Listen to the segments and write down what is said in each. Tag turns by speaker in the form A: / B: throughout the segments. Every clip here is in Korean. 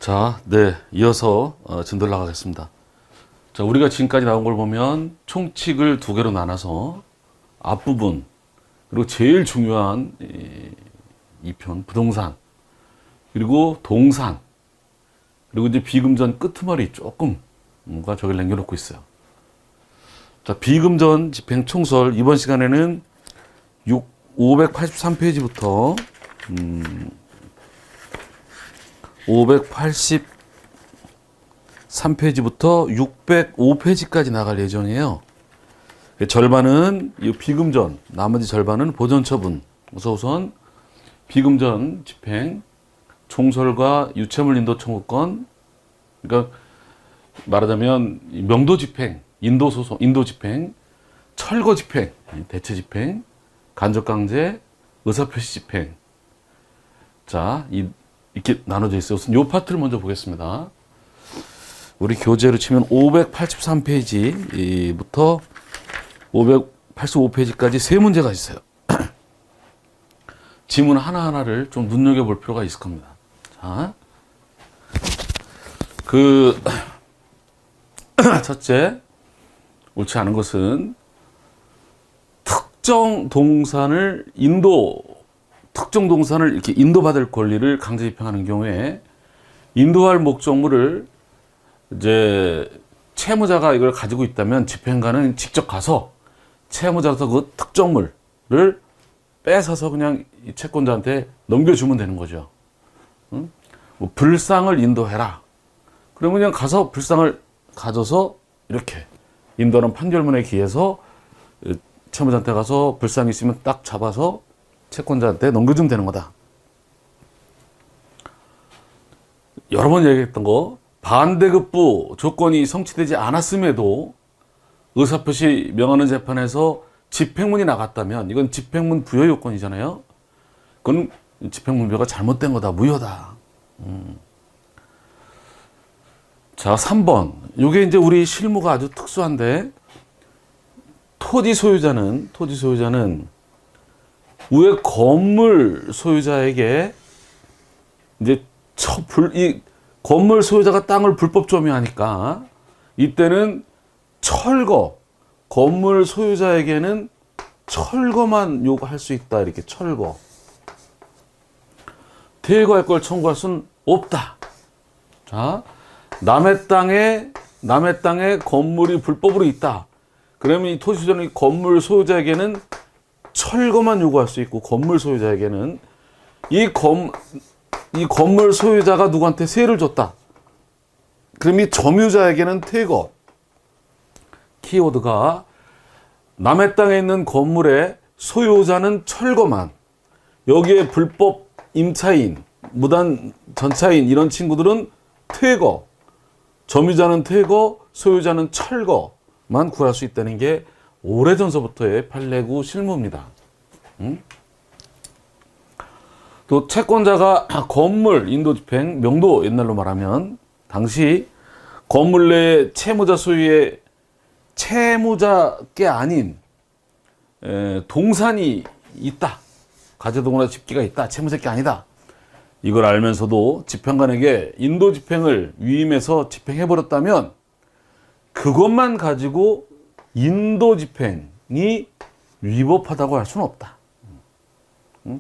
A: 자, 네, 이어서 진도를 나가겠습니다. 자, 우리가 지금까지 나온 걸 보면 총칙을 두 개로 나눠서 앞부분 그리고 제일 중요한 이 편 부동산 그리고 동산 그리고 이제 비금전 끄트머리 조금 뭔가 저기를 남겨놓고 있어요. 자, 비금전 집행 총설 이번 시간에는 583페이지부터 583페이지부터 605페이지까지 나갈 예정이에요. 절반은 이 비금전, 나머지 절반은 보전처분. 그래서 우선 비금전 집행, 총설과 유체물 인도 청구권, 그러니까 말하자면 명도 집행, 인도 소송, 인도 집행, 철거 집행, 대체 집행, 간접 강제, 의사표시 집행. 자, 이렇게 나눠져 있어요. 우선 이 파트를 먼저 보겠습니다. 우리 교재로 치면 583페이지부터 585페이지까지 세 문제가 있어요. 지문 하나하나를 좀 눈여겨볼 필요가 있을 겁니다. 자, 첫째, 옳지 않은 것은 특정 동산을 이렇게 인도받을 권리를 강제 집행하는 경우에 인도할 목적물을 이제 채무자가 이걸 가지고 있다면 집행관은 직접 가서 채무자로서 그 특정물을 뺏어서 그냥 이 채권자한테 넘겨주면 되는 거죠. 응? 뭐 불상을 인도해라. 그러면 그냥 가서 불상을 가져서 이렇게 인도하는 판결문에 기해서 채무자한테 가서 불상이 있으면 딱 잡아서 채권자한테 넘겨주면 되는 거다. 여러 번 얘기했던 거, 반대급부 조건이 성취되지 않았음에도 의사표시 명하는 재판에서 집행문이 나갔다면 이건 집행문 부여 요건이잖아요. 그건 집행문 부여가 잘못된 거다, 무효다. 자, 3번. 이게 이제 우리 실무가 아주 특수한데, 토지 소유자는 위에 건물 소유자에게 이제 이 건물 소유자가 땅을 불법 점유하니까 이때는 건물 소유자에게는 철거만 요구할 수 있다. 이렇게 철거. 퇴거할 걸 청구할 수는 없다. 자, 남의 땅에 건물이 불법으로 있다. 그러면 이 토지 소유자는 이 건물 소유자에게는 철거만 요구할 수 있고, 건물 소유자에게는 이 건물 소유자가 누구한테 세를 줬다. 그럼 이 점유자에게는 퇴거. 키워드가 남의 땅에 있는 건물의 소유자는 철거만. 여기에 불법 임차인, 무단 전차인 이런 친구들은 퇴거. 점유자는 퇴거, 소유자는 철거만 구할 수 있다는 게 오래전서부터의 판례구 실무입니다. 또 채권자가 건물 인도집행, 명도 옛날로 말하면 당시 건물 내에 채무자 소유의 채무자께 아닌 동산이 있다. 가재동이나 집기가 있다. 채무자께 아니다. 이걸 알면서도 집행관에게 인도집행을 위임해서 집행해버렸다면 그것만 가지고 인도집행이 위법하다고 할 수는 없다.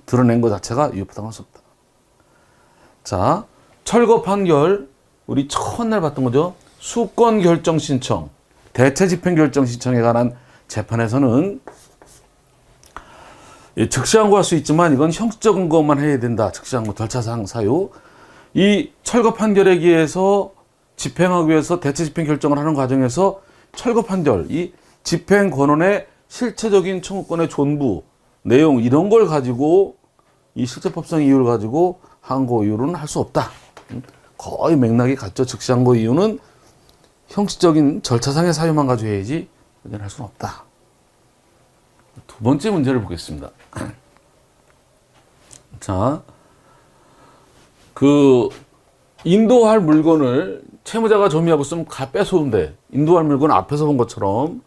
A: 드러낸 것 자체가 위법하다고 할 수 없다. 자, 철거 판결, 우리 첫날 봤던 거죠. 수권 결정 신청, 대체 집행 결정 신청에 관한 재판에서는 즉시항고할 수 있지만 이건 형식적 근거만 해야 된다. 즉시항고 절차상 사유. 이 철거 판결에 기해서 집행하기 위해서 대체 집행 결정을 하는 과정에서 철거 판결, 이 집행 권한의 실체적인 청구권의 존부, 내용 이런 걸 가지고 이 실체법상 이유를 가지고 항고 이유는 할 수 없다. 거의 맥락이 같죠. 즉시항고 이유는 형식적인 절차상의 사유만 가지고 해야지 할 수는 없다. 두 번째 문제를 보겠습니다. 자, 인도할 물건을 채무자가 점유하고 있으면 뺏어온대. 인도할 물건 앞에서 본 것처럼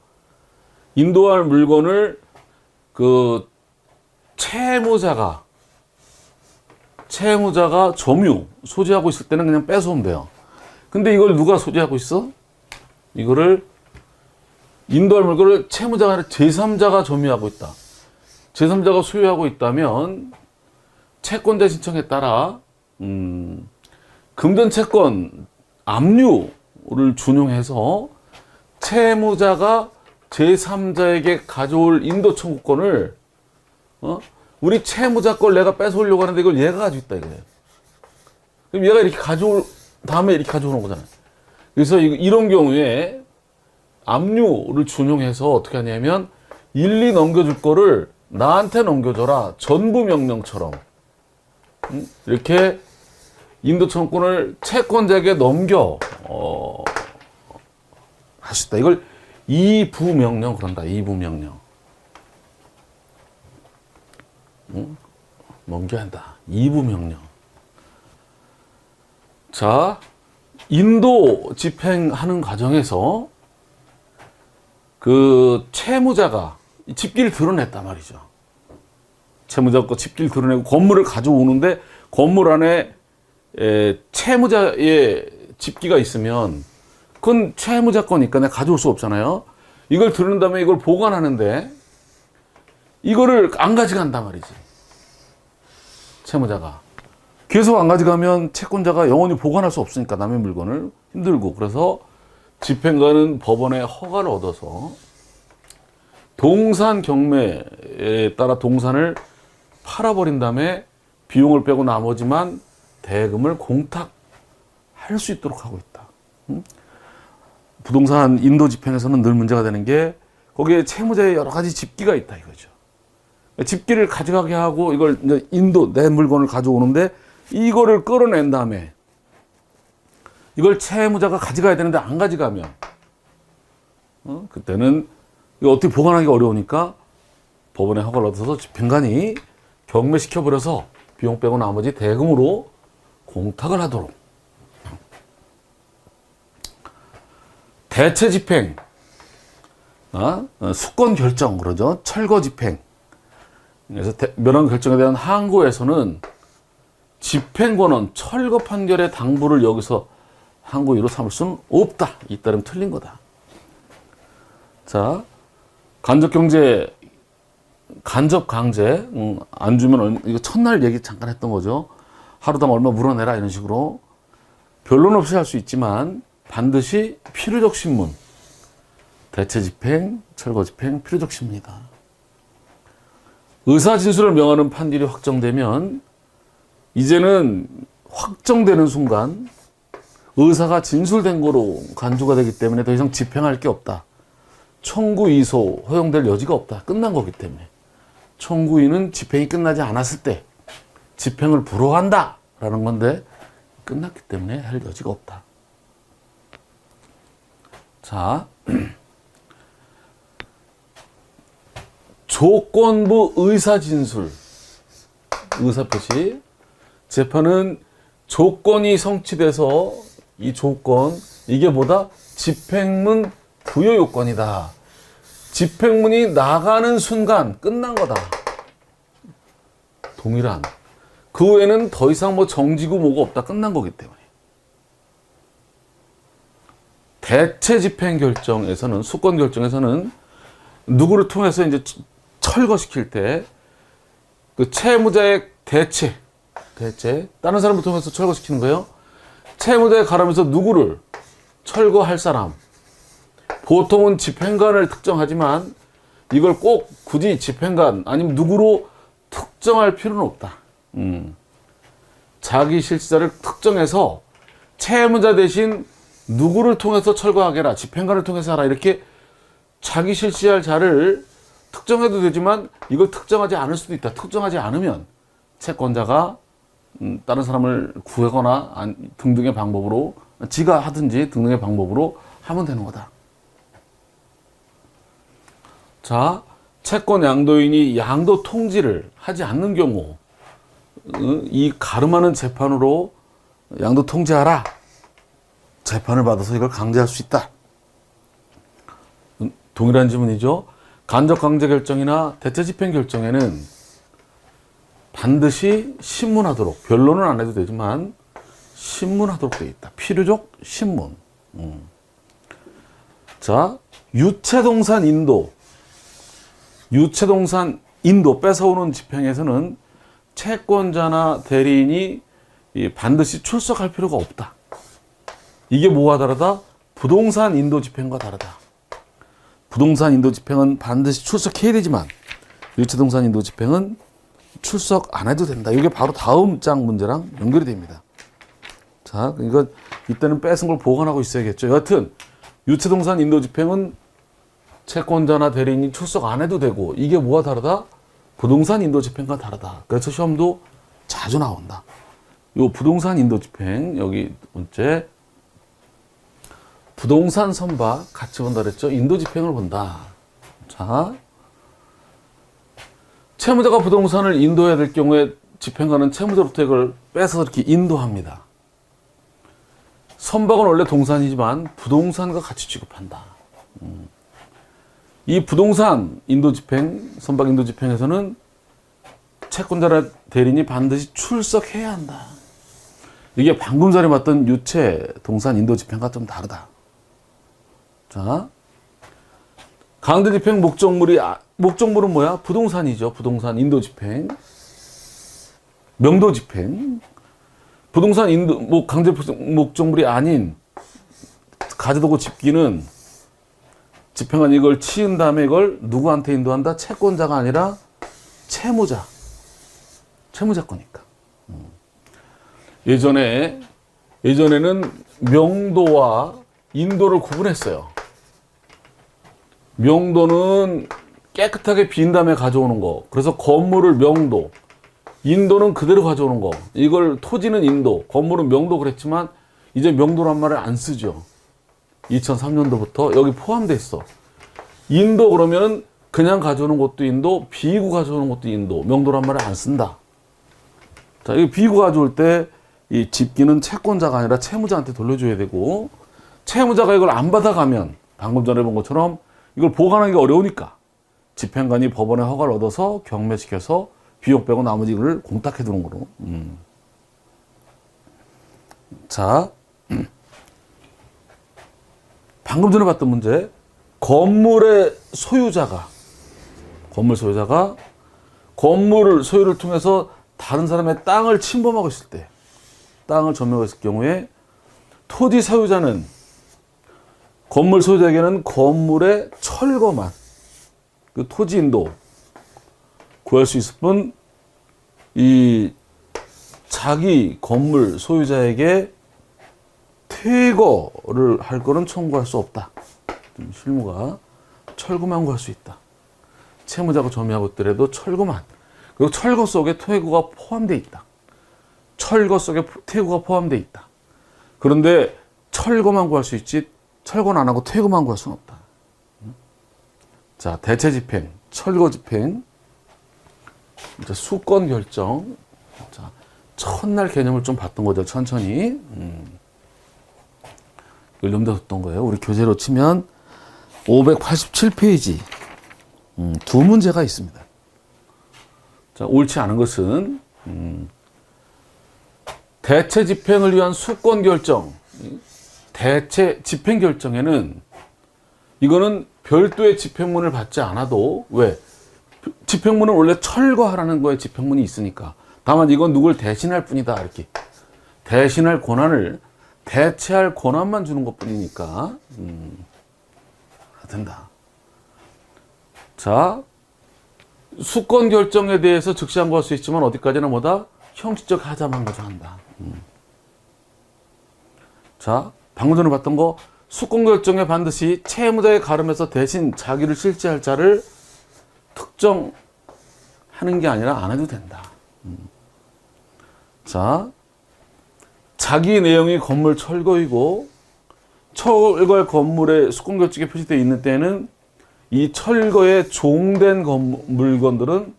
A: 인도할 물건을 채무자가 채무자가 점유, 소지하고 있을 때는 그냥 뺏어오면 돼요. 근데 이걸 누가 소지하고 있어? 이거를 인도할 물건을 채무자가 아니라 제3자가 점유하고 있다. 제3자가 소유하고 있다면 채권자 신청에 따라 금전채권 압류를 준용해서 채무자가 제3자에게 가져올 인도 청구권을 우리 채무자 걸 내가 뺏어오려고 하는데 이걸 얘가 가지고 있다 이거예요. 그럼 얘가 이렇게 가져올 다음에 이렇게 가져오는 거잖아요. 그래서 이런 경우에 압류를 준용해서 어떻게 하냐면 일리 넘겨줄 거를 나한테 넘겨줘라. 전부 명령처럼 이렇게 인도 청구권을 채권자에게 넘겨 할 수 있다. 이걸 이부명령 그런다. 이부명령. 넘겨야 한다. 이부명령. 자, 인도 집행하는 과정에서 그 채무자가 집기를 드러냈단 말이죠. 채무자 거 집기를 드러내고 건물을 가져오는데 건물 안에 채무자의 집기가 있으면 그건 채무자 거니까 내가 가져올 수 없잖아요. 이걸 드러낸 다음에 이걸 보관하는데 이거를 안 가져간단 말이지. 채무자가. 계속 안 가져가면 채권자가 영원히 보관할 수 없으니까 남의 물건을 힘들고 그래서 집행관은 법원의 허가를 얻어서 동산 경매에 따라 동산을 팔아버린 다음에 비용을 빼고 나머지만 대금을 공탁할 수 있도록 하고 있다. 부동산 인도 집행에서는 늘 문제가 되는 게 거기에 채무자의 여러 가지 집기가 있다 이거죠. 집기를 가져가게 하고 이걸 이제 인도 내 물건을 가져오는데 이거를 끌어낸 다음에 이걸 채무자가 가져가야 되는데 안 가져가면 그때는 이거 어떻게 보관하기가 어려우니까 법원의 허가를 얻어서 집행관이 경매시켜버려서 비용 빼고 나머지 대금으로 공탁을 하도록. 대체 집행, 수권 결정 그러죠. 철거 집행. 그래서 면허 결정에 대한 항고에서는 집행권은 철거 판결의 당부를 여기서 항고이로 삼을 수는 없다. 이 따름 틀린 거다. 자, 간접강제 안 주면 이거 첫날 얘기 잠깐 했던 거죠. 하루당 얼마 물어내라 이런 식으로 변론 없이 할 수 있지만 반드시 필요적 신문, 대체 집행, 철거 집행, 필요적 신문이다. 의사 진술을 명하는 판결이 확정되면 이제는 확정되는 순간 의사가 진술된 거로 간주가 되기 때문에 더 이상 집행할 게 없다. 청구이소 허용될 여지가 없다. 끝난 거기 때문에. 청구인은 집행이 끝나지 않았을 때 집행을 불허한다 라는 건데 끝났기 때문에 할 여지가 없다. 자, 조건부 의사진술, 의사표시. 재판은 조건이 성취돼서 이 조건, 이게 뭐다? 집행문 부여 요건이다. 집행문이 나가는 순간 끝난 거다. 동일한. 그 후에는 더 이상 뭐 정지고 뭐가 없다. 끝난 거기 때문에. 대체 집행 결정에서는, 수권 결정에서는 누구를 통해서 이제 철거시킬 때 그 채무자의 대체, 다른 사람을 통해서 철거시키는 거예요. 채무자에 가라면서 누구를 철거할 사람. 보통은 집행관을 특정하지만 이걸 꼭 굳이 집행관 아니면 누구로 특정할 필요는 없다. 자기 실시자를 특정해서 채무자 대신 누구를 통해서 철거하게라, 집행관을 통해서 하라, 이렇게 자기 실시할 자를 특정해도 되지만 이걸 특정하지 않을 수도 있다. 특정하지 않으면 채권자가 다른 사람을 구하거나 등등의 방법으로, 지가 하든지 등등의 방법으로 하면 되는 거다. 자, 채권 양도인이 양도 통지를 하지 않는 경우 이 가름하는 재판으로 양도 통지하라, 재판을 받아서 이걸 강제할 수 있다. 동일한 지문이죠. 간접 강제 결정이나 대체 집행 결정에는 반드시 신문하도록, 변론은 안 해도 되지만 신문하도록 되어 있다. 필요적 신문. 자, 유체동산 인도. 유체동산 인도 뺏어오는 집행에서는 채권자나 대리인이 반드시 출석할 필요가 없다. 이게 뭐가 다르다? 부동산 인도 집행과 다르다. 부동산 인도 집행은 반드시 출석해야 되지만 유체동산 인도 집행은 출석 안 해도 된다. 이게 바로 다음 장 문제랑 연결이 됩니다. 자, 이거 이때는 뺏은 걸 보관하고 있어야겠죠. 여하튼 유체동산 인도 집행은 채권자나 대리인이 출석 안 해도 되고, 이게 뭐가 다르다? 부동산 인도 집행과 다르다. 그래서 시험도 자주 나온다. 요 부동산 인도 집행, 여기 문제 부동산 선박 같이 본다 그랬죠. 인도 집행을 본다. 자, 채무자가 부동산을 인도해야 될 경우에 집행관은 채무자로부터 이걸 뺏어서 이렇게 인도합니다. 선박은 원래 동산이지만 부동산과 같이 취급한다. 이 부동산 인도 집행, 선박 인도 집행에서는 채권자나 대리인이 반드시 출석해야 한다. 이게 방금 전에 봤던 유체 동산 인도 집행과 좀 다르다. 자, 강제 집행 목적물은 뭐야? 부동산이죠. 부동산 인도 집행, 명도 집행. 부동산 인도 강제 목적물이 아닌 가져두고 집기는 집행관이 이걸 치은 다음에 이걸 누구한테 인도한다? 채권자가 아니라 채무자. 채무자거니까. 예전에는 명도와 인도를 구분했어요. 명도는 깨끗하게 빈 다음에 가져오는 거. 그래서 건물을 명도, 인도는 그대로 가져오는 거. 이걸 토지는 인도, 건물은 명도 그랬지만 이제 명도란 말을 안 쓰죠. 2003년도부터 여기 포함돼 있어. 인도 그러면 그냥 가져오는 것도 인도, 비고 가져오는 것도 인도. 명도란 말을 안 쓴다. 자, 이 비고 가져올 때 이 집기는 채권자가 아니라 채무자한테 돌려줘야 되고, 채무자가 이걸 안 받아가면 방금 전에 본 것처럼 이걸 보관하기가 어려우니까 집행관이 법원에 허가를 얻어서 경매시켜서 비용 빼고 나머지 이걸 공탁해 두는 거로. 자, 방금 전에 봤던 문제, 건물의 소유자가 건물 소유를 통해서 다른 사람의 땅을 침범하고 있을 때, 땅을 점유하고 있을 경우에 토지 소유자는, 건물 소유자에게는 건물의 철거만, 그 토지 인도 구할 수 있을 뿐, 이 자기 건물 소유자에게 퇴거를 할 거는 청구할 수 없다. 실무가 철거만 구할 수 있다. 채무자가 점유하고 있더라도 철거만. 그리고 철거 속에 퇴거가 포함되어 있다. 철거 속에 퇴거가 포함되어 있다. 그런데 철거만 구할 수 있지 철거는 안 하고 퇴거만 구할 수는 없다. 자, 대체 집행, 철거 집행, 이제 수권 결정. 자, 첫날 개념을 좀 봤던 거죠. 천천히. 이걸 염두에 뒀던 거예요. 우리 교재로 치면 587페이지. 두 문제가 있습니다. 자, 옳지 않은 것은 대체 집행을 위한 수권 결정. 대체 집행 결정에는 이거는 별도의 집행문을 받지 않아도, 왜? 집행문은 원래 철거하라는 거에 집행문이 있으니까. 다만 이건 누굴 대신할 뿐이다. 이렇게. 대신할 권한을, 대체할 권한만 주는 것 뿐이니까. 된다. 자, 수권 결정에 대해서 즉시 항고할 수 있지만 어디까지나 뭐다? 형식적 하자만 가져간다. 자, 방금 전에 봤던 거, 수권 결정에 반드시 채무자의 가름에서 대신 자기를 실제할 자를 특정하는 게 아니라 안 해도 된다. 자, 자기 내용이 건물 철거이고 철거의 건물에 수권 결정에 표시되어 있는 때에는 이 철거에 종된 물건들은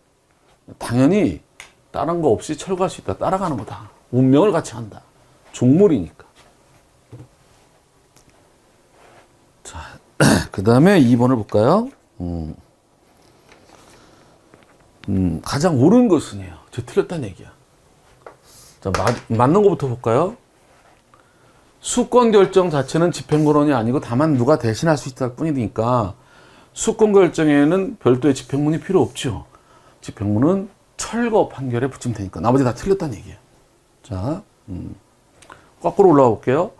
A: 당연히 다른 거 없이 철거할 수 있다. 따라가는 거다. 운명을 같이 한다. 종물이니까. 자, 그 다음에 2번을 볼까요? 가장 옳은 것은요. 틀렸다는 얘기야. 자, 맞는 것부터 볼까요? 수권 결정 자체는 집행권이 아니고 다만 누가 대신할 수 있을 뿐이니까 수권 결정에는 별도의 집행문이 필요 없죠. 집행문은 철거 판결에 붙이면 되니까. 나머지 다 틀렸다는 얘기예요. 자, 거꾸로 올라가 볼게요.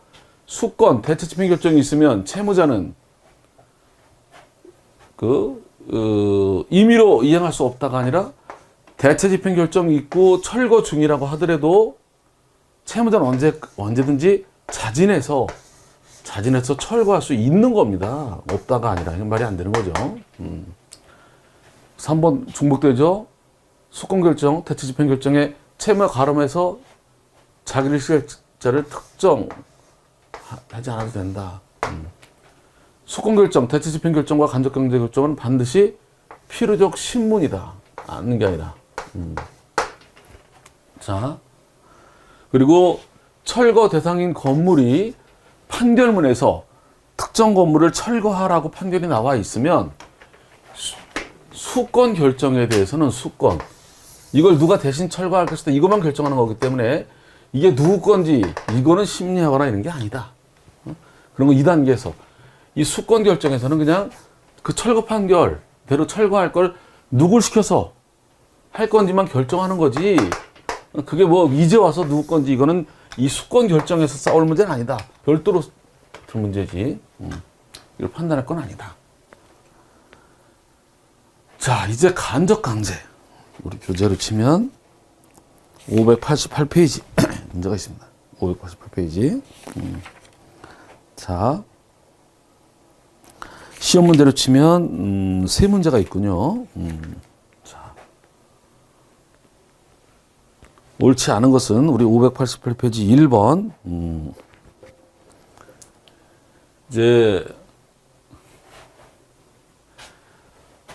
A: 수권, 대체 집행 결정이 있으면 채무자는 임의로 이행할 수 없다가 아니라 대체 집행 결정이 있고 철거 중이라고 하더라도 채무자는 언제든지 자진해서 철거할 수 있는 겁니다. 없다가 아니라. 이건 말이 안 되는 거죠. 3번 중복되죠. 수권 결정, 대체 집행 결정에 채무가 가름해서 자기를 실자를 특정하지 않아도 된다. 수권 결정, 대체 집행 결정과 간접 강제 결정은 반드시 필요적 신문이다. 않는 게 아니라. 자, 그리고 철거 대상인 건물이 판결문에서 특정 건물을 철거하라고 판결이 나와 있으면 수권 결정에 대해서는 수권, 이걸 누가 대신 철거할 것이다, 이것만 결정하는 거기 때문에 이게 누구 건지 이거는 심리하거나 이런 게 아니다. 그런 거 2단계에서 이 수권 결정에서는 그냥 그 철거 판결대로 철거할 걸 누굴 시켜서 할 건지만 결정하는 거지, 그게 뭐 이제 와서 누구 건지, 이거는 이 수권 결정에서 싸울 문제는 아니다. 별도로 들 문제지. 이걸 판단할 건 아니다. 자, 이제 간접 강제. 우리 교재로 치면 588페이지 문제가 있습니다. 588페이지. 자, 시험 문제로 치면 세 문제가 있군요. 자, 옳지 않은 것은 우리 588페이지 1번. 이제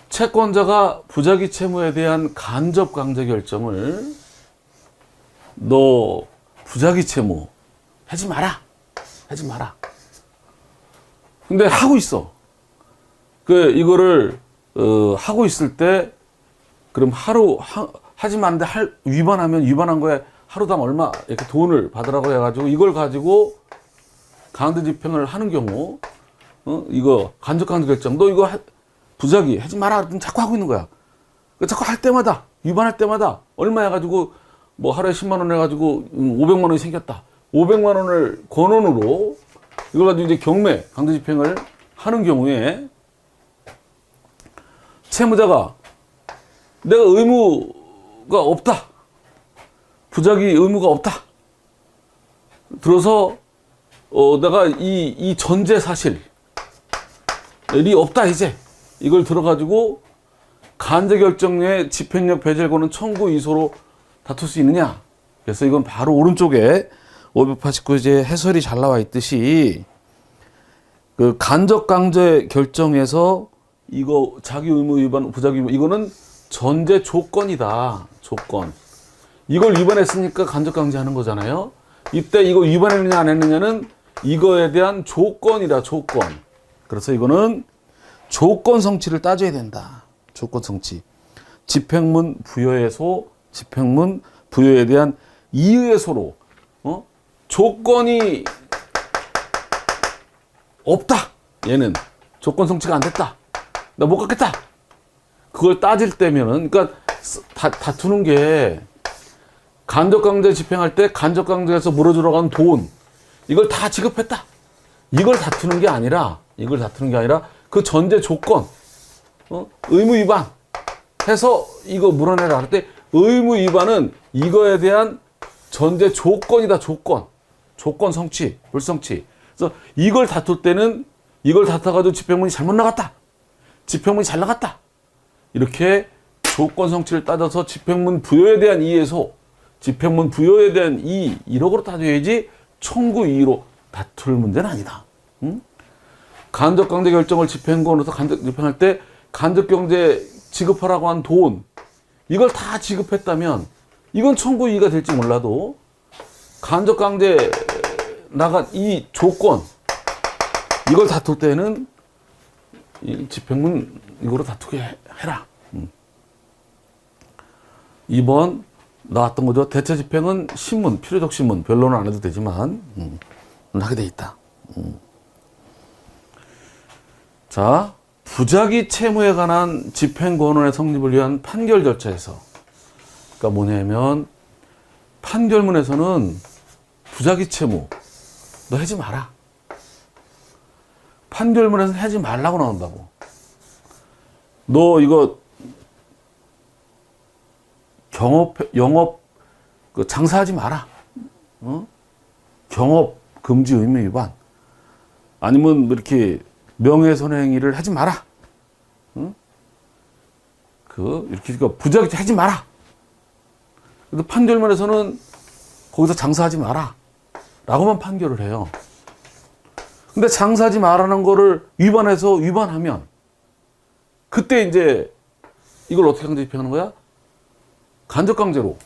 A: 채권자가 부작위 채무에 대한 간접 강제 결정을 너 부작위 채무 하지 마라. 근데 하고 있어. 이거를 하고 있을 때 그럼 하지 마는데 위반하면 위반한 거에 하루당 얼마 이렇게 돈을 받으라고 해가지고 이걸 가지고 강제 집행을 하는 경우, 이거 간접 강제 결정, 너 이거 부작위 하지 마라. 자꾸 하고 있는 거야. 자꾸 할 때마다, 위반할 때마다 얼마 해가지고 뭐 하루에 10만 원 해가지고 500만 원이 생겼다. 500만 원을 권원으로 이걸 가지고 이제 경매 강제 집행을 하는 경우에 채무자가 내가 의무가 없다. 부작위 의무가 없다. 들어서 내가 이 전제 사실이 없다 이제. 이걸 들어가지고 간제 결정의 집행력 배제권은 청구 이소로 다툴 수 있느냐. 그래서 이건 바로 오른쪽에 589제 해설이 잘 나와 있듯이 그 간접 강제 결정에서 이거 자기 의무 위반, 부작위 위반, 이거는 전제 조건이다. 조건. 이걸 위반했으니까 간접 강제하는 거잖아요. 이때 이거 위반했느냐 안 했느냐는 이거에 대한 조건이다. 조건. 그래서 이거는 조건 성취를 따져야 된다. 조건 성취. 집행문 부여의소, 집행문 부여에 대한 이의의소로 조건이 없다. 얘는 조건 성취가 안 됐다. 나 못 갖겠다. 그걸 따질 때면은, 그러니까 다투는 게 간접 강제 집행할 때 간접 강제에서 물어주러 간 돈, 이걸 다 지급했다. 이걸 다투는 게 아니라 그 전제 조건, 의무 위반 해서 이거 물어내라 할 때 의무 위반은 이거에 대한 전제 조건이다. 조건 성취, 불성취. 그래서 이걸 다툴 때는 이걸 다퉈가지고 집행문이 잘못 나갔다. 집행문이 잘 나갔다. 이렇게 조건 성취를 따져서 집행문 부여에 대한 이의에서 집행문 부여에 대한 이의, 1억으로 따져야지 청구 이의로 다툴 문제는 아니다. 간접 강제 결정을 집행권으로서 간접 집행할 때 간접 강제 지급하라고 한 돈, 이걸 다 지급했다면 이건 청구 이의가 될지 몰라도 간접 강제 나간 이 조건, 이걸 다툴 때는 이 집행문 이거로 다투게 해라. 2번 나왔던 거죠. 대체 집행은 신문, 필요적 신문, 변론은 안 해도 되지만 하게 돼 있다. 자, 부작위 채무에 관한 집행권원의 성립을 위한 판결 절차에서, 그러니까 뭐냐면 판결문에서는 부작위 채무 너 하지 마라. 판결문에서는 하지 말라고 나온다고. 너 이거 영업 장사하지 마라. 경업 금지 의무 위반. 아니면 뭐 이렇게 명예훼손행위를 하지 마라. 이렇게 부작위 하지 마라. 근데 판결문에서는 거기서 장사하지 마라. 라고만 판결을 해요. 근데 장사하지 마라는 거를 위반하면 그때 이제 이걸 어떻게 강제 집행하는 거야? 간접강제로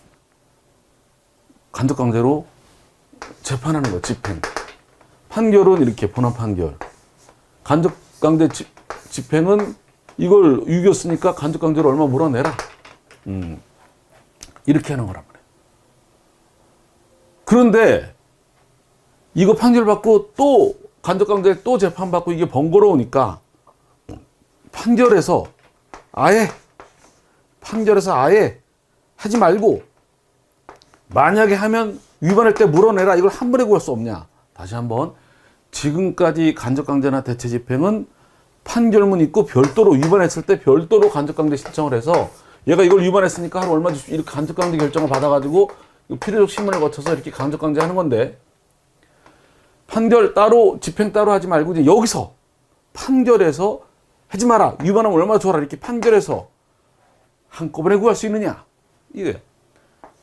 A: 재판하는 거야. 집행. 판결은 이렇게 본안 판결. 간접강제 집행은 이걸 유겼으니까 간접강제로 얼마 몰아내라. 이렇게 하는 거란 말이에요. 그런데 이거 판결 받고 또 간접강제 또 재판받고 이게 번거로우니까 판결에서 아예 하지 말고 만약에 하면 위반할 때 물어내라. 이걸 한 번에 구할 수 없냐. 다시 한번 지금까지 간접강제나 대체집행은 판결문 있고 별도로 위반했을 때 별도로 간접강제 신청을 해서 얘가 이걸 위반했으니까 하루 얼마 주십시오. 이렇게 간접강제 결정을 받아가지고 필요적 신문을 거쳐서 이렇게 간접강제 하는 건데 판결 따로 집행 따로 하지 말고 이제 여기서 판결에서 하지 마라. 위반하면 얼마 줘라. 이렇게 판결에서 한꺼번에 구할 수 있느냐. 이게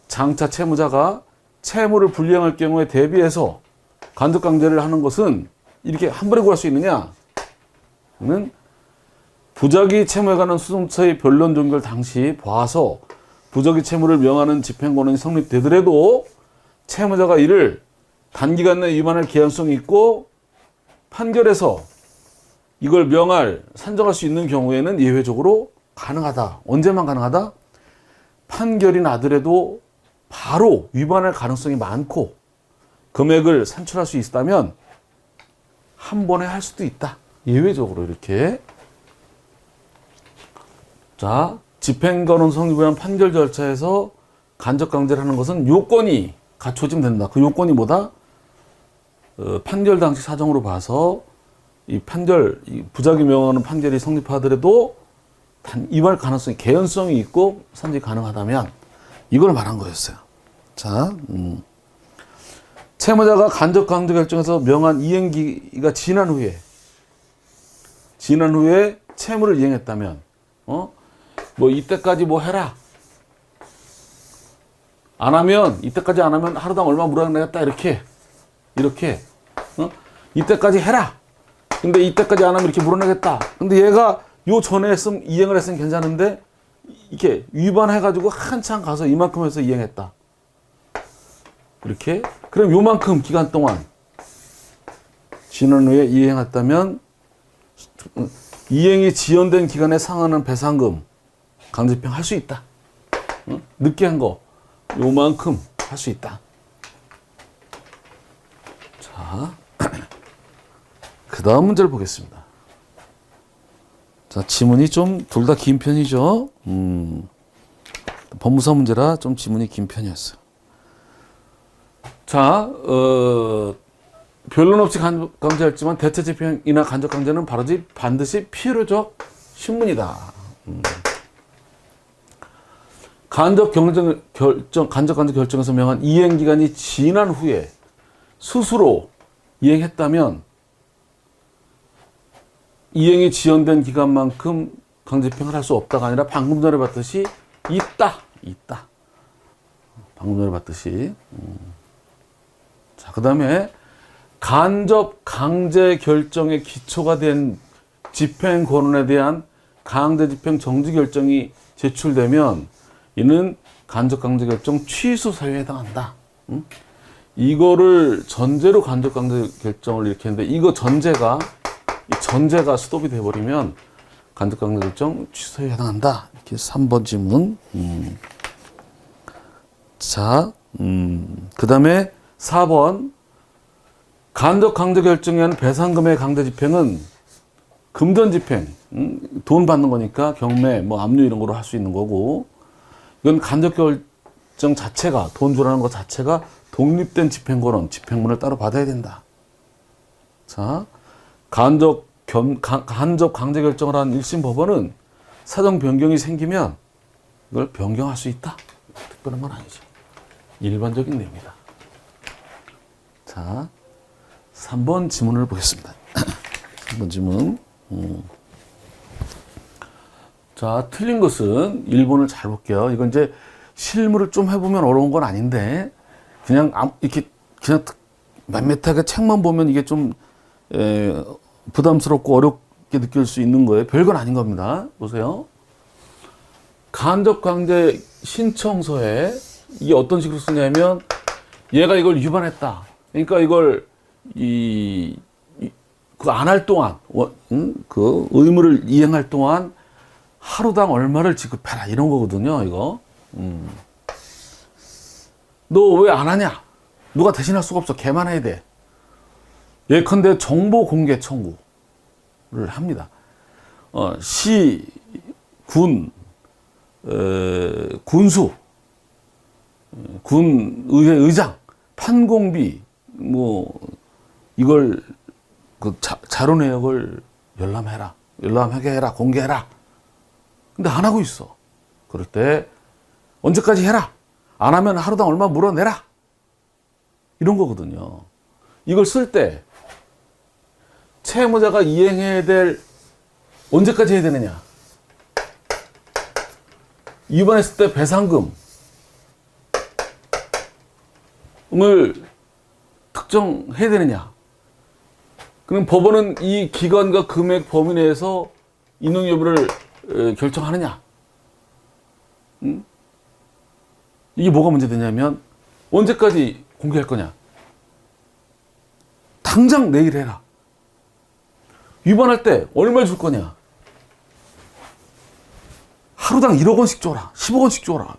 A: 장차 채무자가 채무를 불이행할 경우에 대비해서 간접강제를 하는 것은 이렇게 한 번에 구할 수 있느냐는 부작위 채무에 관한 소송처의 변론 종결 당시 봐서 부작위 채무를 명하는 집행권원이 성립되더라도 채무자가 이를 단기간 내에 위반할 개연성이 있고 판결에서 이걸 산정할 수 있는 경우에는 예외적으로 가능하다. 언제만 가능하다? 판결이 나더라도 바로 위반할 가능성이 많고 금액을 산출할 수 있다면 한 번에 할 수도 있다. 예외적으로 이렇게. 자, 집행권원 성립을 위한 판결 절차에서 간접강제를 하는 것은 요건이 갖춰지면 된다. 그 요건이 뭐다? 판결 당시 사정으로 봐서 이 부작위 명하는 판결이 성립하더라도 위반 가능성이 개연성이 있고 산정이 가능하다면 이걸 말한 거였어요. 자, 채무자가 간접강제 결정에서 명한 이행기가 지난 후에 채무를 이행했다면 뭐 이때까지 뭐 해라. 이때까지 안 하면 하루당 얼마 물어내겠다. 이렇게 이때까지 해라. 근데 이때까지 안 하면 이렇게 물어내겠다. 근데 얘가 요 전에 이행을 했으면 괜찮은데 이렇게 위반해가지고 한참 가서 이만큼 해서 이행했다. 이렇게. 그럼 요만큼 기간 동안 지난 후에 이행했다면 이행이 지연된 기간에 상하는 배상금 강제집행 할 수 있다. 늦게 한 거 요만큼 할 수 있다. 자, 그 다음 문제를 보겠습니다. 자, 지문이 좀 둘 다 긴 편이죠. 법무사 문제라 좀 지문이 긴 편이었어요. 자, 변론 없이 강제했지만 대체 집행이나 간접 강제는 반드시 필요적 신문이다. 간접 강제 결정에서 명한 이행 기간이 지난 후에 스스로 이행했다면 이행이 지연된 기간만큼 강제 집행을 할 수 없다가 아니라 방금 전에 봤듯이 있다. 방금 전에 봤듯이. 자, 그 다음에 간접 강제 결정의 기초가 된 집행 권한에 대한 강제 집행 정지 결정이 제출되면 이는 간접 강제 결정 취소 사유에 해당한다. 이거를 전제로 간접 강제 결정을 이렇게 했는데 이거 전제가 스톱이 돼버리면 간접 강제 결정 취소에 해당한다. 이렇게 3번 지문. 자, 그 다음에 4번. 간접 강제 결정에 의한 배상금의 강제 집행은 금전 집행, 돈 받는 거니까 경매, 뭐 압류 이런 거로 할 수 있는 거고, 이건 간접 결정 자체가, 돈 주라는 것 자체가 독립된 집행권은 집행문을 따로 받아야 된다. 자, 간접 강제 결정을 한 1심 법원은 사정 변경이 생기면 이걸 변경할 수 있다. 특별한 건 아니죠. 일반적인 내용이다. 자, 3번 지문을 보겠습니다. 3번 지문. 자, 틀린 것은 1번을 잘 볼게요. 이건 이제 실무를 좀 해보면 어려운 건 아닌데, 그냥 이렇게 그냥 밋밋하게 책만 보면 이게 좀 부담스럽고 어렵게 느낄 수 있는 거예요. 별건 아닌 겁니다. 보세요. 간접 강제 신청서에 이게 어떤 식으로 쓰냐면, 얘가 이걸 위반했다. 그러니까 이걸 그 안 할 동안, 그 의무를 이행할 동안 하루당 얼마를 지급해라. 이런 거거든요, 이거. 너 왜 안 하냐? 누가 대신할 수가 없어. 걔만 해야 돼. 예컨대 정보 공개 청구를 합니다. 시, 군, 군수, 군의회 의장, 판공비, 뭐, 이걸, 그 자료 내역을 열람하게 해라, 공개해라. 근데 안 하고 있어. 그럴 때, 언제까지 해라. 안 하면 하루당 얼마 물어내라. 이런 거거든요. 이걸 쓸 때, 채무자가 이행해야 될, 언제까지 해야 되느냐. 위반했을 때 배상금을 특정해야 되느냐. 그럼 법원은 이 기간과 금액 범위 내에서 인용 여부를 결정하느냐. 이게 뭐가 문제되냐면 언제까지 공개할 거냐. 당장 내일 해라. 위반할 때 얼마 줄 거냐. 하루당 1억 원씩 줘라. 10억 원씩 줘라.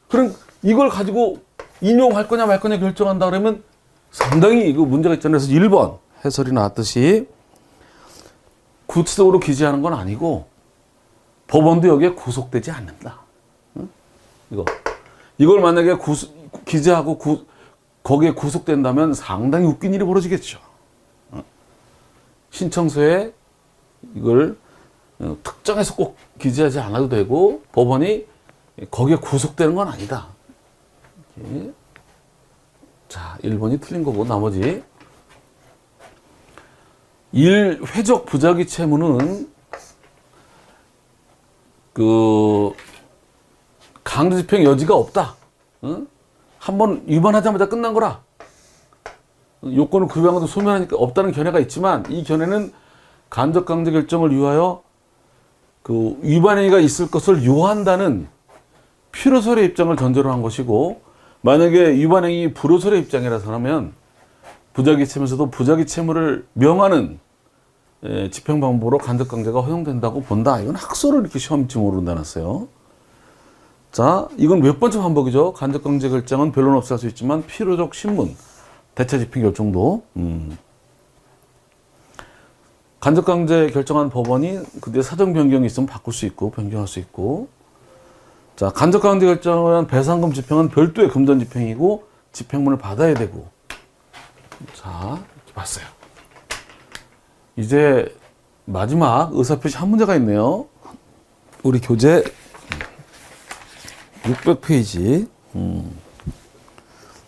A: 그럼 이걸 가지고 인용할 거냐 말 거냐 결정한다 그러면 상당히 이거 문제가 있잖아요. 그래서 1번 해설이 나왔듯이 구체적으로 기재하는 건 아니고 법원도 여기에 구속되지 않는다. 이걸 만약에 기재하고 거기에 구속된다면 상당히 웃긴 일이 벌어지겠죠. 신청서에 이걸 특정해서 꼭 기재하지 않아도 되고 법원이 거기에 구속되는 건 아니다. 이렇게. 자, 1번이 틀린 거고 나머지 1. 회적 부작위 채무는 그 강제 집행 여지가 없다. 한번 위반하자마자 끝난 거라. 요건을 구비한 것도 소멸하니까 없다는 견해가 있지만 이 견해는 간접 강제 결정을 위하여 그 위반 행위가 있을 것을 요한다는 필요설의 입장을 전제로 한 것이고, 만약에 위반 행위 불효설의 입장이라서라면 부작위 채무에서도 부작위 채무를 명하는 집행 방법으로 간접 강제가 허용된다고 본다. 이건 학설을 이렇게 시험지문으로 내놨어요. 자, 이건 몇 번째 반복이죠. 간접 강제 결정은 변론 없이 할 수 있지만 필요적 신문, 대체 집행 결정도. 간접 강제 결정한 법원이 그때 사정 변경이 있으면 바꿀 수 있고 변경할 수 있고. 자, 간접 강제 결정을 한 배상금 집행은 별도의 금전 집행이고 집행문을 받아야 되고. 자, 이렇게 봤어요. 이제 마지막 의사표시 한 문제가 있네요. 우리 교재 600페이지.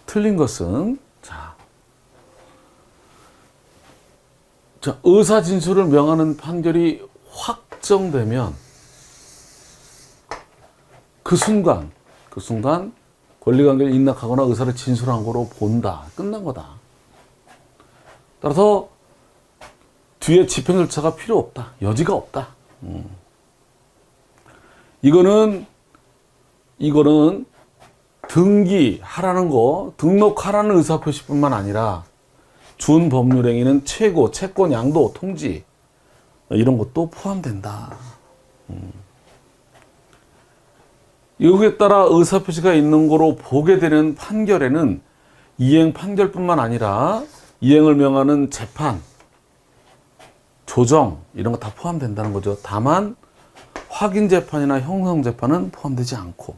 A: 틀린 것은 자, 의사 진술을 명하는 판결이 확정되면 그 순간 권리관계를 인락하거나 의사를 진술한 거로 본다. 끝난 거다. 따라서 뒤에 집행 절차가 필요 없다. 여지가 없다. 이거는 등기하라는 거, 등록하라는 의사표시뿐만 아니라 준 법률 행위는 최고, 채권, 양도, 통지 이런 것도 포함된다. 여기에 따라 의사표시가 있는 거로 보게 되는 판결에는 이행 판결뿐만 아니라 이행을 명하는 재판, 조정 이런 거 다 포함된다는 거죠. 다만 확인 재판이나 형성 재판은 포함되지 않고,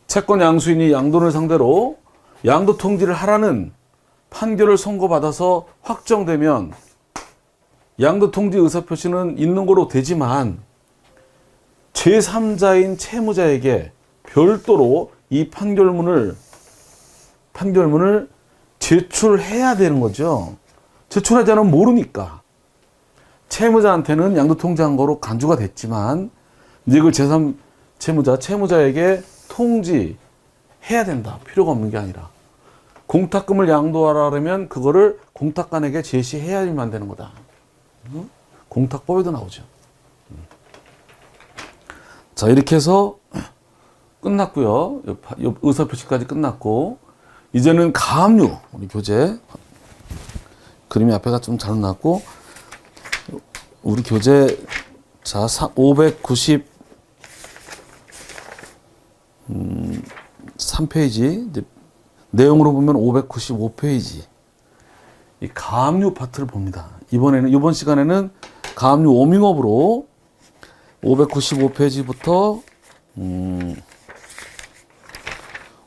A: 채권 양수인이 양도인을 상대로 양도 통지를 하라는 판결을 선고받아서 확정되면 양도 통지 의사표시는 있는 거로 되지만 제3자인 채무자에게 별도로 이 판결문을 제출해야 되는 거죠. 제출하지 않으면 모르니까. 채무자한테는 양도 통지한 거로 간주가 됐지만 이제 이걸 채무자에게 통지해야 된다. 필요가 없는 게 아니라. 공탁금을 양도하려면 그거를 공탁관에게 제시해야만 되는 거다. 공탁법에도 나오죠. 자, 이렇게 해서 끝났고요. 의사표시까지 끝났고, 이제는 가압류, 우리 교재 그림이 앞에가 좀 잘못 나왔고, 우리 교재 자 593페이지 이제 내용으로 보면 595페이지 이 가압류 파트를 봅니다. 이번 시간에는 가압류 워밍업으로 595페이지부터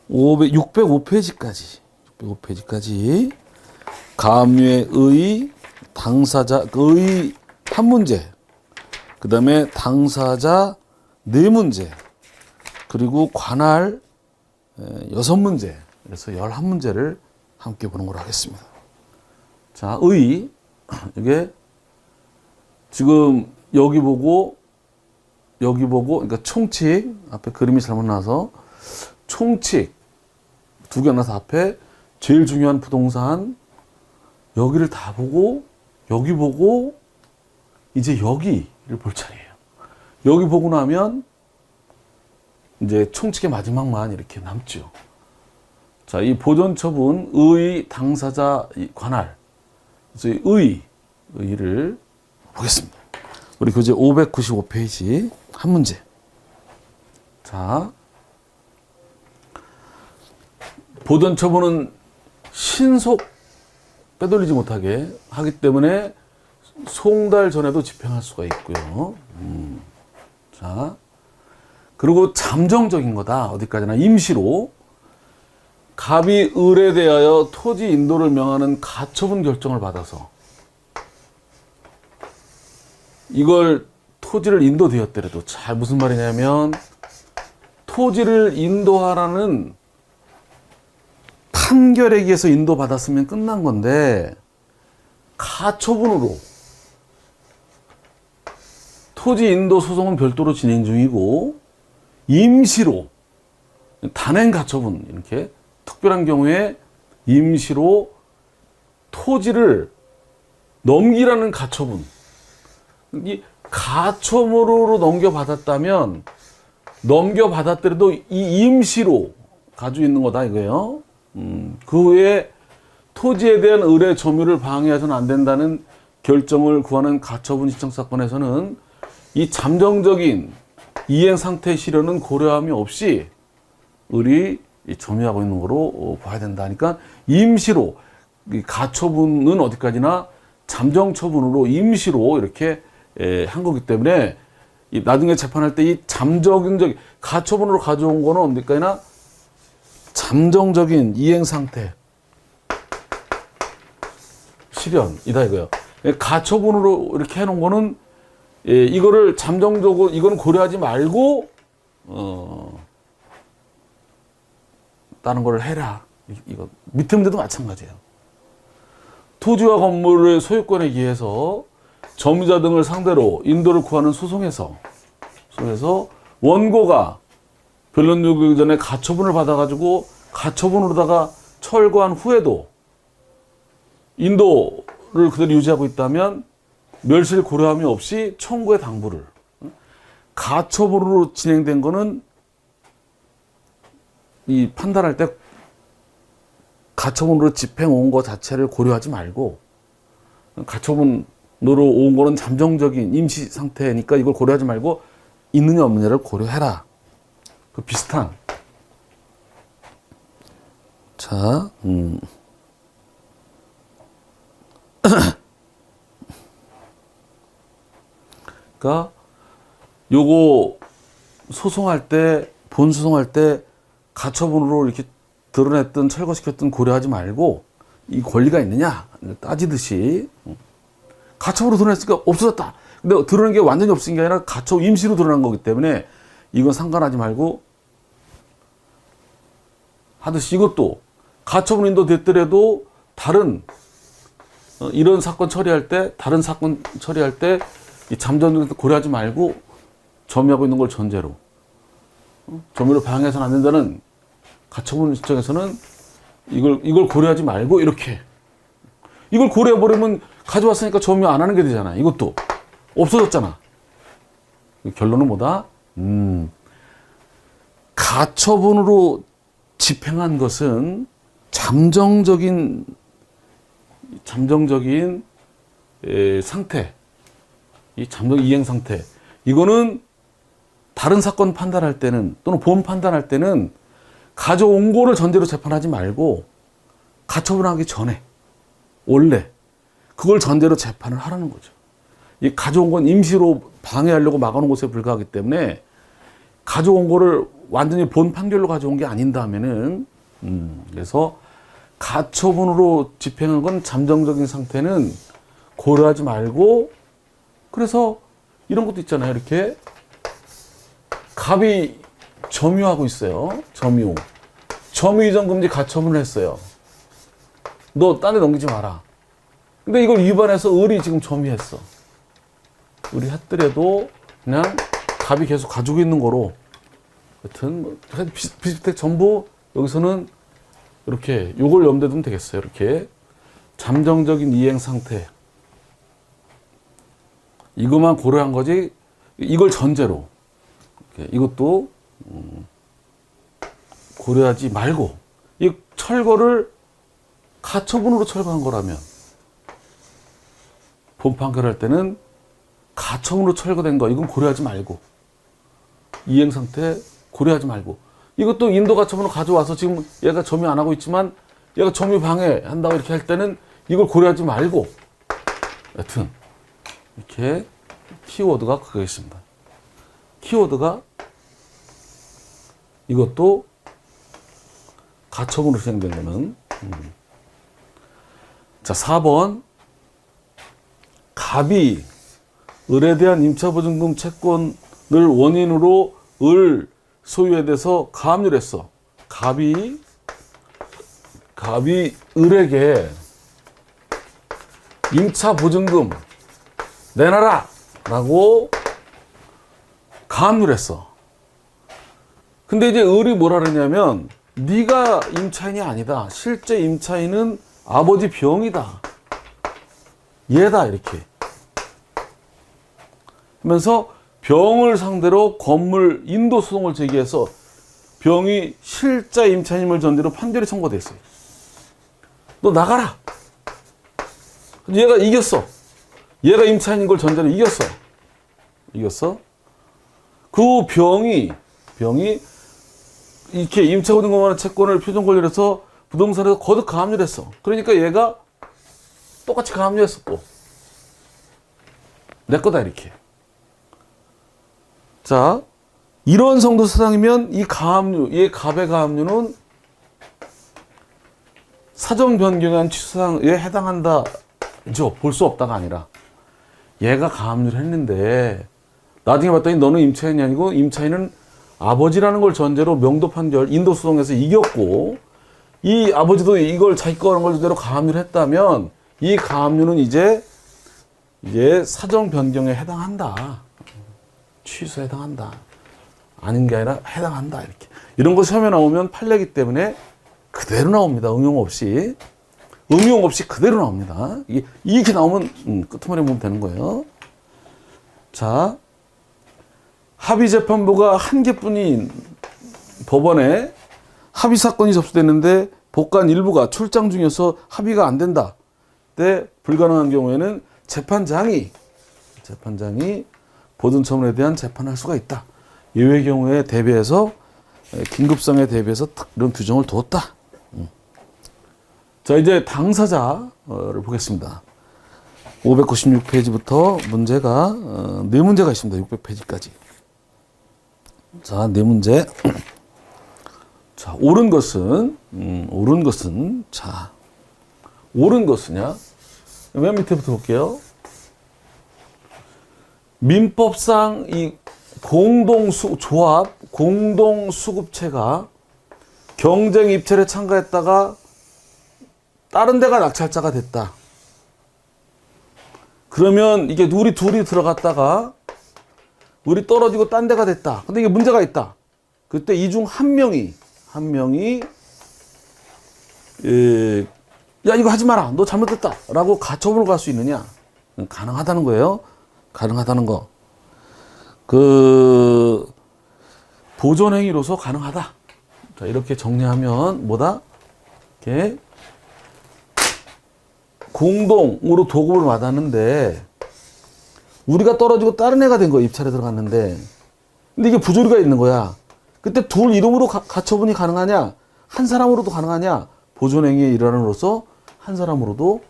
A: 605페이지까지 가압류의 의, 당사자, 의 한 문제, 그 다음에 당사자 네 문제, 그리고 관할 6문제, 그래서 11문제를 함께 보는 걸로 하겠습니다. 자, 의, 이게 지금 여기 보고, 그러니까 총칙, 앞에 그림이 잘못 나와서 총칙 두 개 나서 앞에 제일 중요한 부동산, 여기를 다 보고, 여기 보고, 이제 여기를 볼 차례예요. 여기 보고 나면 이제 총칙의 마지막만 이렇게 남죠. 자, 이 보존처분, 의, 당사자, 관할. 그래서 의를 보겠습니다. 우리 교재 595페이지 한 문제. 자, 보존처분은 신속 빼돌리지 못하게 하기 때문에 송달 전에도 집행할 수가 있고요. 자, 그리고 잠정적인 거다. 어디까지나 임시로 갑이 을에 대하여 토지 인도를 명하는 가처분 결정을 받아서 이걸 토지를 인도되었더라도, 잘 무슨 말이냐면 토지를 인도하라는 판결에 의해서 인도받았으면 끝난 건데 가처분으로 토지 인도 소송은 별도로 진행 중이고 임시로 단행 가처분, 이렇게 특별한 경우에 임시로 토지를 넘기라는 가처분, 이 가처분으로 넘겨받았다면 넘겨받았더라도 이 임시로 가지고 있는 거다 이거예요. 그 후에 토지에 대한 의뢰 점유를 방해해서는 안 된다는 결정을 구하는 가처분 신청 사건에서는 이 잠정적인 이행 상태 실현은 고려함이 없이 을이 점유하고 있는 거로 봐야 된다. 그러니까 임시로, 가처분은 어디까지나 잠정처분으로 임시로 이렇게 한 거기 때문에 나중에 재판할 때 이 잠정적 가처분으로 가져온 거는 어디까지나 잠정적인 이행 상태 실현이다 이거예요. 가처분으로 이렇게 해놓은 거는 이거를 잠정적으로 이거는 고려하지 말고 다른 걸 해라. 이거 밑에 문제도 마찬가지예요. 토지와 건물의 소유권에 의해서 점유자 등을 상대로 인도를 구하는 소송에서 원고가 변론 요구 전에 가처분을 받아가지고 가처분으로다가 철거한 후에도 인도를 그대로 유지하고 있다면 멸실 고려함이 없이 청구의 당부를, 가처분으로 진행된 거는 이 판단할 때 가처분으로 집행 온 거 자체를 고려하지 말고, 가처분으로 온 거는 잠정적인 임시 상태니까 이걸 고려하지 말고 있느냐 없느냐를 고려해라. 그 비슷한. 자, 그러니까 요거 소송할 때, 본소송할 때 가처분으로 이렇게 드러냈던, 철거시켰던 고려하지 말고 이 권리가 있느냐 따지듯이 가처분으로 드러냈으니까 없어졌다. 근데 드러낸 게 완전히 없은 게 아니라 가처 임시로 드러난 거기 때문에 이건 상관하지 말고 하듯이 이것도 가처분 인도됐더라도 다른 이런 사건 처리할 때, 다른 사건 처리할 때 이 잠정적 고려하지 말고 점유하고 있는 걸 전제로 점유를 방해해서는 안 된다는 가처분 입장에서는 이걸 고려하지 말고 이렇게 이걸 고려해버리면 가져왔으니까 점유 안 하는 게 되잖아. 이것도 없어졌잖아. 결론은 뭐다? 가처분으로 집행한 것은 잠정적인 상태, 이 잠정 이행 상태, 이거는 다른 사건 판단할 때는 또는 보험 판단할 때는 가져온 거를 전제로 재판하지 말고 가처분하기 전에 원래 그걸 전제로 재판을 하라는 거죠. 이 가져온 건 임시로 방해하려고 막아놓은 것에 불과하기 때문에 가져온 거를 완전히 본 판결로 가져온 게 아닌다면은 그래서 가처분으로 집행한 건 잠정적인 상태는 고려하지 말고, 그래서 이런 것도 있잖아요. 이렇게 갑이 점유하고 있어요. 점유 이전 금지 가처분을 했어요. 너 딴 데 넘기지 마라. 근데 이걸 위반해서 을이 지금 점유했어. 을이 했더라도 그냥 갑이 계속 가지고 있는 거로, 여튼 뭐 비슷비슷해. 전부 여기서는 이렇게 요걸 염두에 두면 되겠어요. 이렇게 잠정적인 이행 상태, 이것만 고려한 거지 이걸 전제로 이것도 고려하지 말고, 이 철거를 가처분으로 철거한 거라면 본 판결할 때는 가처분으로 철거된 거 이건 고려하지 말고, 이행 상태 고려하지 말고, 이것도 인도 가처분으로 가져와서 지금 얘가 점유 안 하고 있지만 얘가 점유 방해한다고 이렇게 할 때는 이걸 고려하지 말고, 여튼 이렇게 키워드가 그거 있습니다. 키워드가 이것도 가처분으로 시행된 거는 자, 4번 갑이 을에 대한 임차보증금 채권을 원인으로 을 소유에 대해서 가압류를 했어. 갑이 을에게 임차보증금 내놔라 라고 가압류를 했어. 근데 이제 을이 뭐라 그러냐면 네가 임차인이 아니다. 실제 임차인은 아버지 병이다. 얘다. 이렇게 하면서 병을 상대로 건물 인도 소송을 제기해서 병이 실제 임차인임을 전제로 판결이 선고됐어요. 너 나가라. 얘가 이겼어. 얘가 임차인인 걸 전제로 이겼어. 그 병이 이렇게 임차보증금하는 채권을 표준 권리로 해서 부동산에서 거듭 가압류를 했어. 그러니까 얘가 똑같이 가압류했어. 또 내 거다 이렇게. 자, 이런 정도 사상이면 이 가압류, 얘 갑의 가압류는 사정 변경한 취소사항에 해당한다죠. 볼 수 없다가 아니라 얘가 가압류를 했는데 나중에 봤더니 너는 임차인이 아니고 임차인은 아버지라는 걸 전제로 명도 판결 인도 소송에서 이겼고, 이 아버지도 이걸 자기 거라는 걸 전제로 가압류를 했다면 이 가압류는 이제 사정 변경에 해당한다. 취소에 해당한다. 아닌 게 아니라 해당한다. 이렇게. 이런 거 시험에 나오면 판례이기 때문에 그대로 나옵니다. 응용 없이 그대로 나옵니다. 이렇게 나오면 끄트머리 보면 되는 거예요. 자, 합의재판부가 한 개뿐인 법원에 합의 사건이 접수됐는데 법관 일부가 출장 중이어서 합의가 안 된다. 때 불가능한 경우에는 재판장이 보존처분에 대한 재판을 할 수가 있다. 예외 경우에 대비해서 긴급성에 대비해서 이런 규정을 두었다. 자, 이제 당사자를 보겠습니다. 596페이지부터 문제가 네 문제가 있습니다. 600페이지까지. 자, 네 문제. 자, 옳은 것은 자, 옳은 것은요. 맨 밑에부터 볼게요. 민법상 이 공동수급체가 경쟁 입찰에 참가했다가 다른 데가 낙찰자가 됐다. 그러면 이게 우리 둘이 들어갔다가 우리 떨어지고 딴 데가 됐다. 근데 이게 문제가 있다. 그때 이 중 한 명이 야, 이거 하지 마라. 너 잘못했다. 라고 가처분을 갈 수 있느냐? 가능하다는 거예요. 가능하다는 거. 보존행위로서 가능하다. 자, 이렇게 정리하면 뭐다? 이렇게 공동으로 도급을 받았는데 우리가 떨어지고 다른 애가 된 거야. 입찰에 들어갔는데. 근데 이게 부조리가 있는 거야. 그때 둘 이름으로 가처분이 가능하냐? 한 사람으로도 가능하냐? 보존행위에 일환으로서 한 사람으로도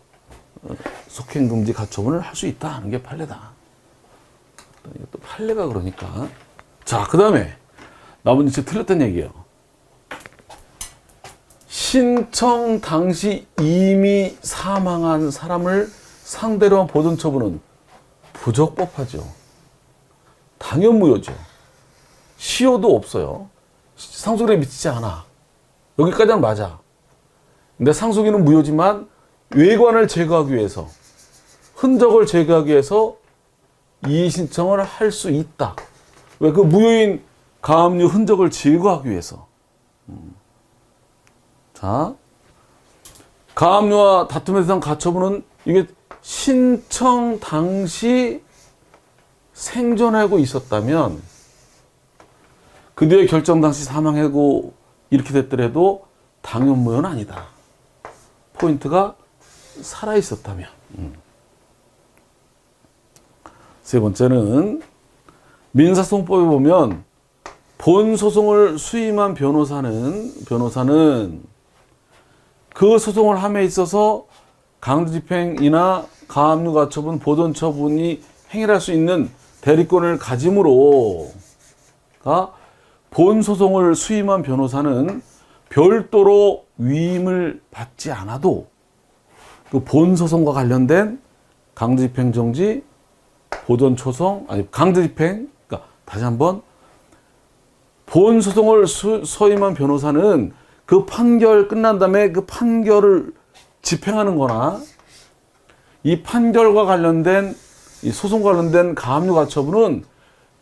A: 속행금지 가처분을 할 수 있다는 게 판례다. 또 판례가 그러니까. 자, 그 다음에 나머지 진짜 틀렸다는 얘기예요. 신청 당시 이미 사망한 사람을 상대로 한 보존 처분은 부적법하죠. 당연무효죠. 시효도 없어요. 상속인에 미치지 않아. 여기까지는 맞아. 근데 상속인은 무효지만 외관을 제거하기 위해서, 흔적을 제거하기 위해서 이의 신청을 할 수 있다. 왜? 그 무효인 가압류 흔적을 제거하기 위해서. 자, 가압류와 다툼에 대한 가처분은 이게 신청 당시 생존하고 있었다면 그 뒤에 결정 당시 사망하고 이렇게 됐더라도 당연무효는 아니다. 포인트가 살아있었다면. 세 번째는 민사소송법에 보면 본소송을 수임한 변호사는 그 소송을 함에 있어서 강제집행이나 가압류 가처분, 보존 처분이 행해할 수 있는 대리권을 가짐으로 본 소송을 수임한 변호사는 별도로 위임을 받지 않아도 그 본 소송과 관련된 강제집행 정지, 보존 초성, 아니 강제집행, 그러니까 다시 한번 본 소송을 수임한 변호사는 그 판결 끝난 다음에 그 판결을 집행하는 거나 이 판결과 관련된 이 소송과 관련된 가압류 가처분은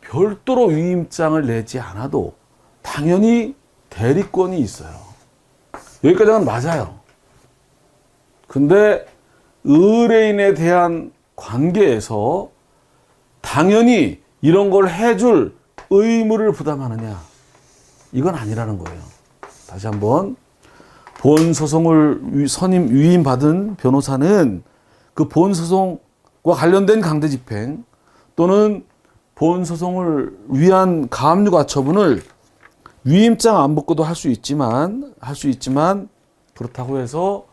A: 별도로 위임장을 내지 않아도 당연히 대리권이 있어요. 여기까지는 맞아요. 근데 의뢰인에 대한 관계에서 당연히 이런 걸 해줄 의무를 부담하느냐? 이건 아니라는 거예요. 다시 한번 본 소송을 선임 위임받은 변호사는 그 본 소송과 관련된 강제집행 또는 본 소송을 위한 가압류 가처분을 위임장 안 받고도 할 수 있지만 그렇다고 해서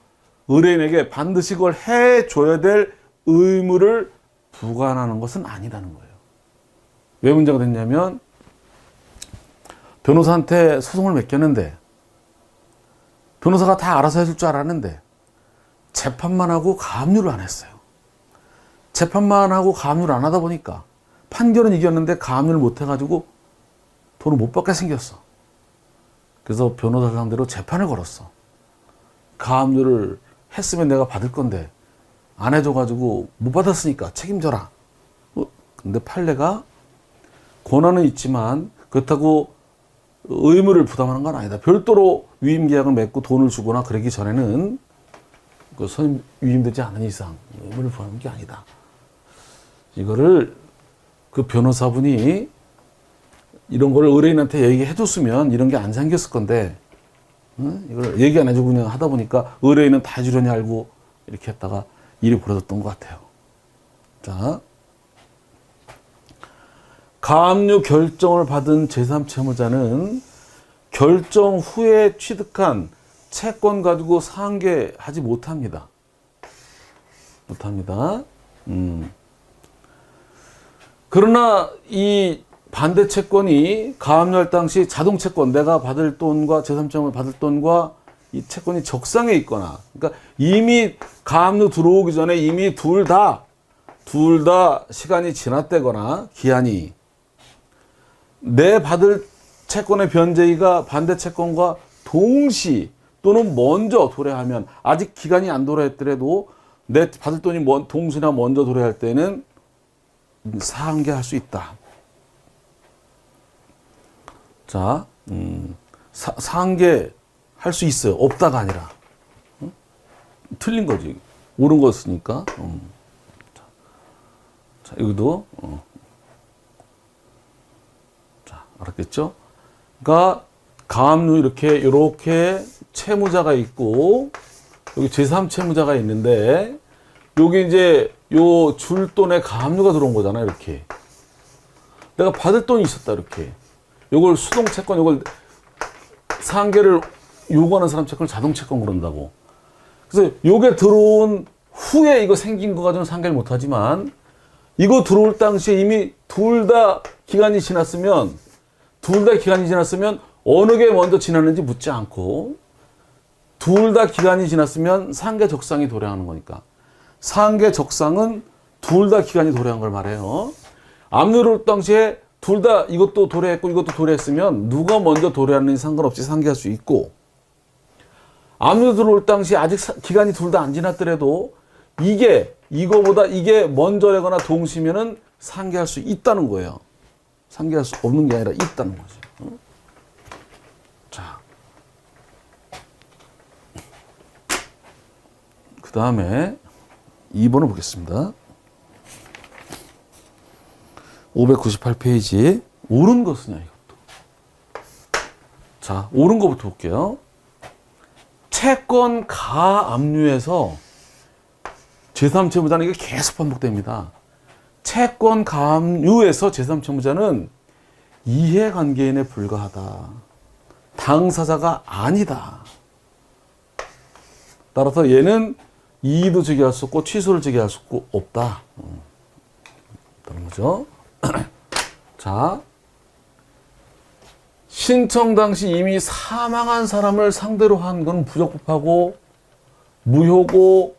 A: 의뢰인에게 반드시 그걸 해줘야 될 의무를 부과하는 것은 아니라는 거예요. 왜 문제가 됐냐면 변호사한테 소송을 맡겼는데 변호사가 다 알아서 해줄 줄 알았는데 재판만 하고 가압류를 안 했어요. 재판만 하고 가압류를 안 하다 보니까 판결은 이겼는데 가압류를 못 해가지고 돈을 못 받게 생겼어. 그래서 변호사 상대로 재판을 걸었어. 가압류를 했으면 내가 받을 건데 안 해줘가지고 못 받았으니까 책임져라. 근데 판례가 권한은 있지만 그렇다고 의무를 부담하는 건 아니다. 별도로 위임 계약을 맺고 돈을 주거나 그러기 전에는 그 선임 위임되지 않은 이상 의무를 부담하는 게 아니다. 이거를 그 변호사분이 이런 걸 의뢰인한테 얘기해 줬으면 이런 게 안 생겼을 건데 이걸 얘기 안 해주고 그냥 하다 보니까 의뢰인은 다 해주려니 알고 이렇게 했다가 일이 벌어졌던 것 같아요. 자, 가압류 결정을 받은 제3채무자는 결정 후에 취득한 채권 가지고 상계하지 못합니다. 못합니다. 그러나 이 반대 채권이 가압류할 당시 자동 채권, 내가 받을 돈과 제3채권을 받을 돈과 이 채권이 적상에 있거나, 그러니까 이미 가압류 들어오기 전에 이미 둘 다 시간이 지났다거나 기한이, 내 받을 채권의 변제의가 반대 채권과 동시 또는 먼저 도래하면, 아직 기간이 안 도래했더라도 내 받을 돈이 동시나 먼저 도래할 때는 상계할 수 있다. 자, 상계할 수 있어요. 없다가 아니라. 틀린 거지. 옳은 거였으니까. 자, 여기도. 자, 알았겠죠? 그러니까 가압류 이렇게 채무자가 있고, 여기 제3채무자가 있는데, 여기 이제 요 줄 돈에 가압류가 들어온 거잖아, 이렇게. 내가 받을 돈이 있었다, 이렇게. 요걸 수동채권, 요걸 상계를 요구하는 사람 채권을 자동채권 그런다고. 그래서 요게 들어온 후에 이거 생긴 거 가지고는 상계를 못 하지만, 이거 들어올 당시에 이미 둘 다 기간이 지났으면 어느 게 먼저 지났는지 묻지 않고, 둘 다 기간이 지났으면 상계 적상이 도래하는 거니까. 상계 적상은 둘 다 기간이 도래한 걸 말해요. 압류를 올 당시에 둘 다 이것도 도래했고 이것도 도래했으면 누가 먼저 도래하는지 상관없이 상계할 수 있고, 압류 들어올 당시 아직 기간이 둘 다 안 지났더라도 이거보다 이게 먼저라거나 동시면은 상계할 수 있다는 거예요. 상계할 수 없는 게 아니라 있다는 거죠. 자, 그 다음에 2번을 보겠습니다. 598페이지. 옳은 것은요, 이것도. 자, 옳은 것부터 볼게요. 채권 가압류에서 제3채무자는 이게 계속 반복됩니다. 채권 가압류에서 제3채무자는 이해관계인에 불과하다. 당사자가 아니다. 따라서 얘는 이의도 제기할 수 없고 취소를 제기할 수 없다. 그런 거죠. 자, 신청 당시 이미 사망한 사람을 상대로 한 건 부적법하고 무효고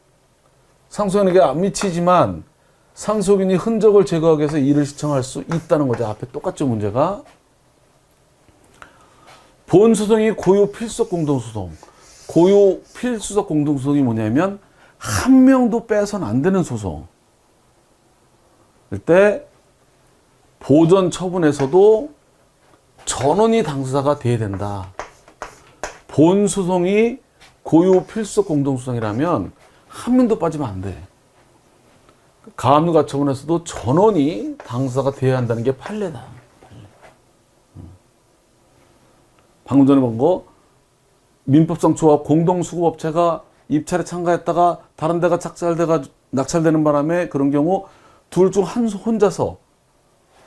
A: 상속인에게 안 미치지만 상속인이 흔적을 제거하기 위해서 이를 신청할 수 있다는 거죠. 앞에 똑같죠, 문제가. 본소송이 고유 필수적 공동소송. 고유 필수적 공동소송이 뭐냐면 한 명도 빼서는 안 되는 소송. 그때 보전 처분에서도 전원이 당사자가 돼야 된다. 본소송이 고유 필수적 공동소송이라면 한 명도 빠지면 안 돼. 가압류 가처분에서도 전원이 당사자가 돼야 한다는 게 판례다. 방금 전에 본 거, 민법상 조합 공동수급업체가 입찰에 참가했다가 다른 데가 낙찰되는 바람에 그런 경우 둘 중 혼자서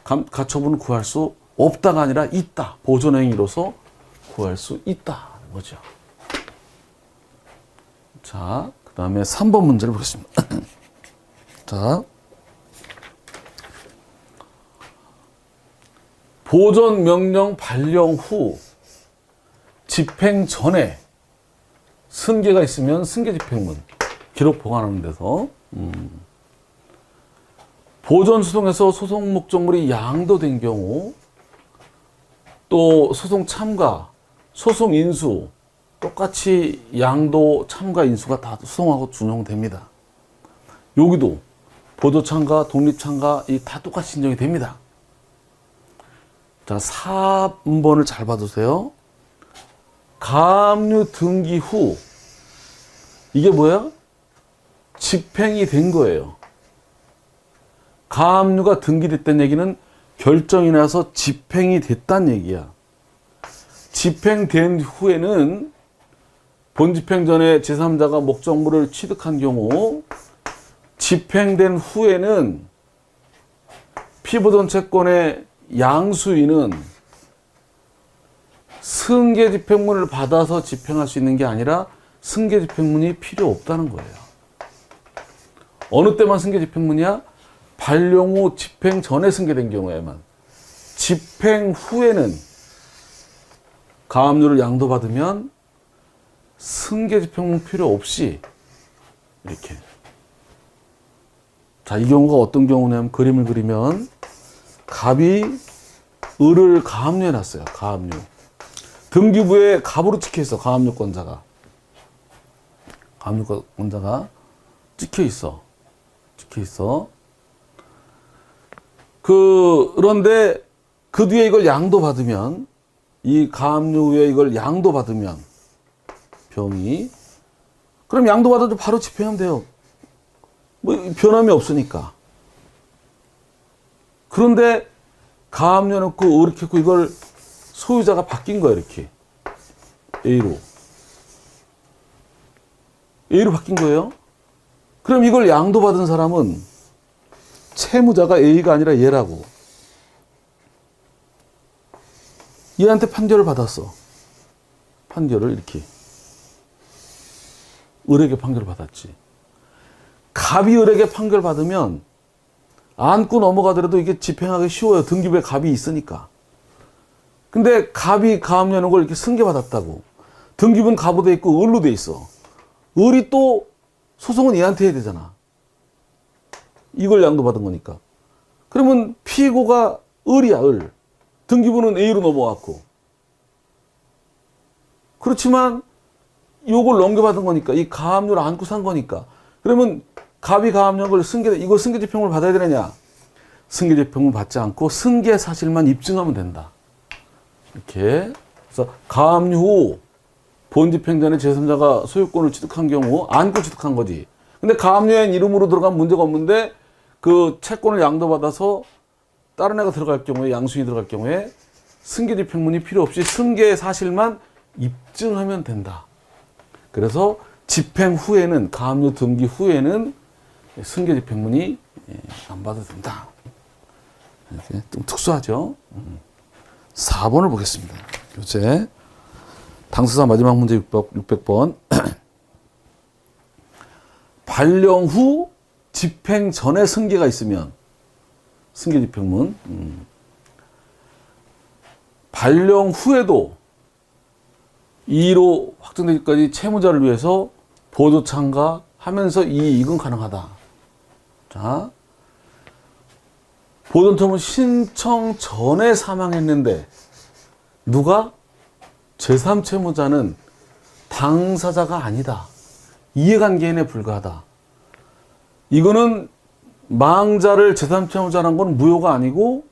A: 가처분을 구할 수 없다가 아니라 있다. 보존행위로서 구할 수 있다. 뭐죠? 자, 그 다음에 3번 문제를 보겠습니다. 자, 보존 명령 발령 후 집행 전에 승계가 있으면 승계 집행문 기록 보관하는 데서 보존 소송에서 소송 목적물이 양도된 경우 또 소송 참가, 소송 인수 똑같이 양도, 참가, 인수가 다 소송하고 준용됩니다. 여기도 보도 참가, 독립 참가 이 다 똑같이 인정이 됩니다. 자, 4번을 잘 봐두세요. 가압류 등기 후 이게 뭐야? 집행이 된 거예요. 가압류가 등기됐다는 얘기는 결정이 나서 집행이 됐다는 얘기야. 집행된 후에는 본집행 전에 제3자가 목적물을 취득한 경우 집행된 후에는 피보존 채권의 양수인은 승계 집행문을 받아서 집행할 수 있는 게 아니라 승계 집행문이 필요 없다는 거예요. 어느 때만 승계 집행문이야? 발령 후 집행 전에 승계된 경우에만. 집행 후에는 가압류를 양도받으면 승계 집행문 필요 없이 이렇게. 자, 이 경우가 어떤 경우냐면 그림을 그리면 갑이 을을 가압류해 놨어요. 가압류. 등기부에 갑으로 찍혀 있어. 가압류권자가. 가압류권자가 찍혀 있어. 찍혀 있어. 그런데 그 뒤에 이걸 양도받으면 이 가압류 후에 이걸 양도받으면 병이 그럼 양도받아도 바로 집행하면 돼요. 뭐 변함이 없으니까. 그런데 가압류 놓고 이렇게 했고 이걸 소유자가 바뀐 거야 이렇게 A로 바뀐 거예요. 그럼 이걸 양도받은 사람은 채무자가 A가 아니라 얘라고. 얘한테 판결을 받았어. 판결을 이렇게 을에게 판결을 받았지. 갑이 을에게 판결 받으면 안고 넘어가더라도 이게 집행하기 쉬워요. 등기부에 갑이 있으니까. 근데 갑이 가압류하는 걸 이렇게 승계받았다고. 등기부는 갑으로 돼 있고 을로 돼 있어. 을이 또 소송은 얘한테 해야 되잖아. 이걸 양도받은 거니까. 그러면 피고가 을이야, 을. 등기부는 A로 넘어왔고. 그렇지만 요걸 넘겨받은 거니까, 이 가압류를 안고 산 거니까. 그러면 갑이 가압류한 걸 이거 승계집행을 받아야 되느냐? 승계집행을 받지 않고 승계 사실만 입증하면 된다. 이렇게. 그래서 가압류 후 본집행 전에 제3자가 소유권을 취득한 경우 안고 취득한 거지. 근데 가압류인 이름으로 들어가면 문제가 없는데 그 채권을 양도받아서 다른 애가 들어갈 경우에 양수인이 들어갈 경우에 승계집행문이 필요 없이 승계 사실만 입증하면 된다. 그래서 집행 후에는 가압류 등기 후에는 승계집행문이 안 받아도 된다. 이렇게 좀 특수하죠. 4번을 보겠습니다. 교재 당사자 마지막 문제 600번 발령 후 집행 전에 승계가 있으면 승계집행문 발령 후에도 2로 확정되기까지 채무자를 위해서 보조 참가하면서 이 이익은 가능하다. 자, 보존처분 신청 전에 사망했는데 누가? 제3채무자는 당사자가 아니다. 이해관계인에 불과하다. 이거는 망자를 제3채무자라는 건 무효가 아니고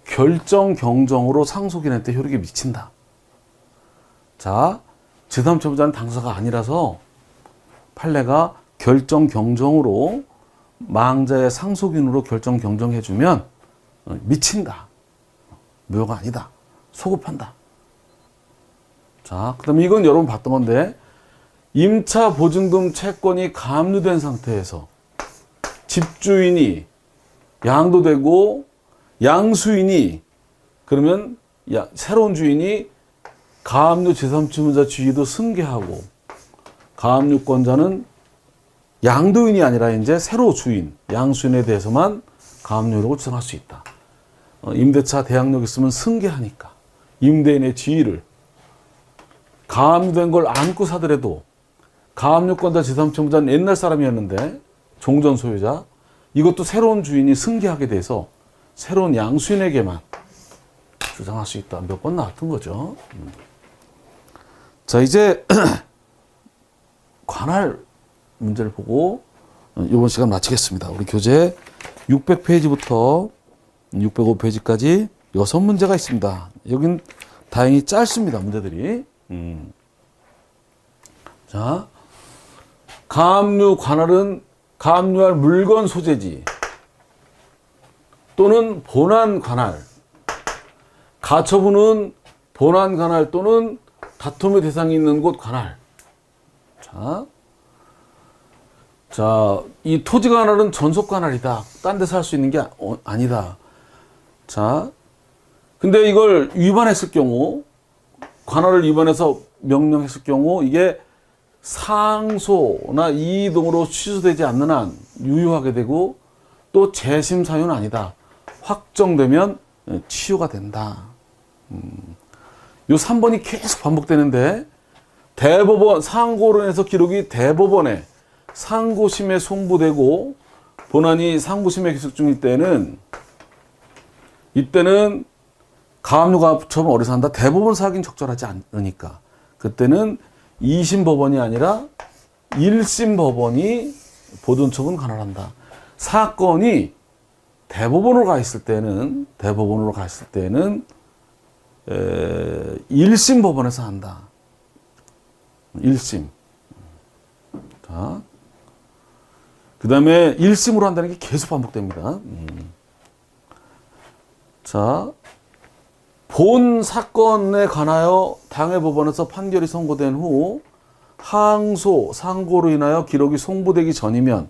A: 결정 경정으로 상속인한테 효력이 미친다. 자, 제3채무자는 당사자가 아니라서 판례가 결정 경정으로 망자의 상속인으로 결정 경정해주면 미친다. 무효가 아니다. 소급한다. 자, 그 다음에 이건 여러분 봤던 건데 임차 보증금 채권이 가압류된 상태에서 집주인이 양도되고 양수인이 그러면 새로운 주인이 가압류 제3채무자 지위도 승계하고 가압류권자는 양도인이 아니라 이제 새로 주인, 양수인에 대해서만 가압류력을 주장할 수 있다. 임대차 대항력 있으면 승계하니까 임대인의 지위를 가압류된 걸 안고 사더라도 가압류권자 제3채무자는 옛날 사람이었는데 종전 소유자 이것도 새로운 주인이 승계하게 돼서 새로운 양수인에게만 주장할 수 있다. 몇 번 나왔던 거죠. 자, 이제 관할 문제를 보고 이번 시간 마치겠습니다. 우리 교재 600페이지부터 605페이지까지 6문제가 있습니다. 여긴 다행히 짧습니다. 문제들이. 자, 가압류 관할은 가압류할 물건 소재지 또는 본안 관할, 가처분은 본안 관할 또는 다툼의 대상이 있는 곳 관할. 자, 이 토지 관할은 전속 관할이다. 딴 데서 할 수 있는 게 아니다. 자, 근데 이걸 위반했을 경우 관할을 위반해서 명령했을 경우 이게 상소나 이의 등으로 취소되지 않는 한 유효하게 되고 또 재심 사유는 아니다. 확정되면 치유가 된다. 요 3번이 계속 반복되는데 대법원 상고로 인해서 기록이 대법원에 상고심에 송부되고 본안이 상고심에 기속 중일 때는 이때는 가압류가처럼 어디서 한다. 대법원에서 하긴 적절하지 않으니까 그때는 2심 법원이 아니라 1심 법원이 보존처분 관할한다. 사건이 대법원으로 가 있을 때는 1심 법원에서 한다. 1심. 자, 그 다음에 1심으로 한다는 게 계속 반복됩니다. 자, 본 사건에 관하여 당해 법원에서 판결이 선고된 후 항소, 상고로 인하여 기록이 송부되기 전이면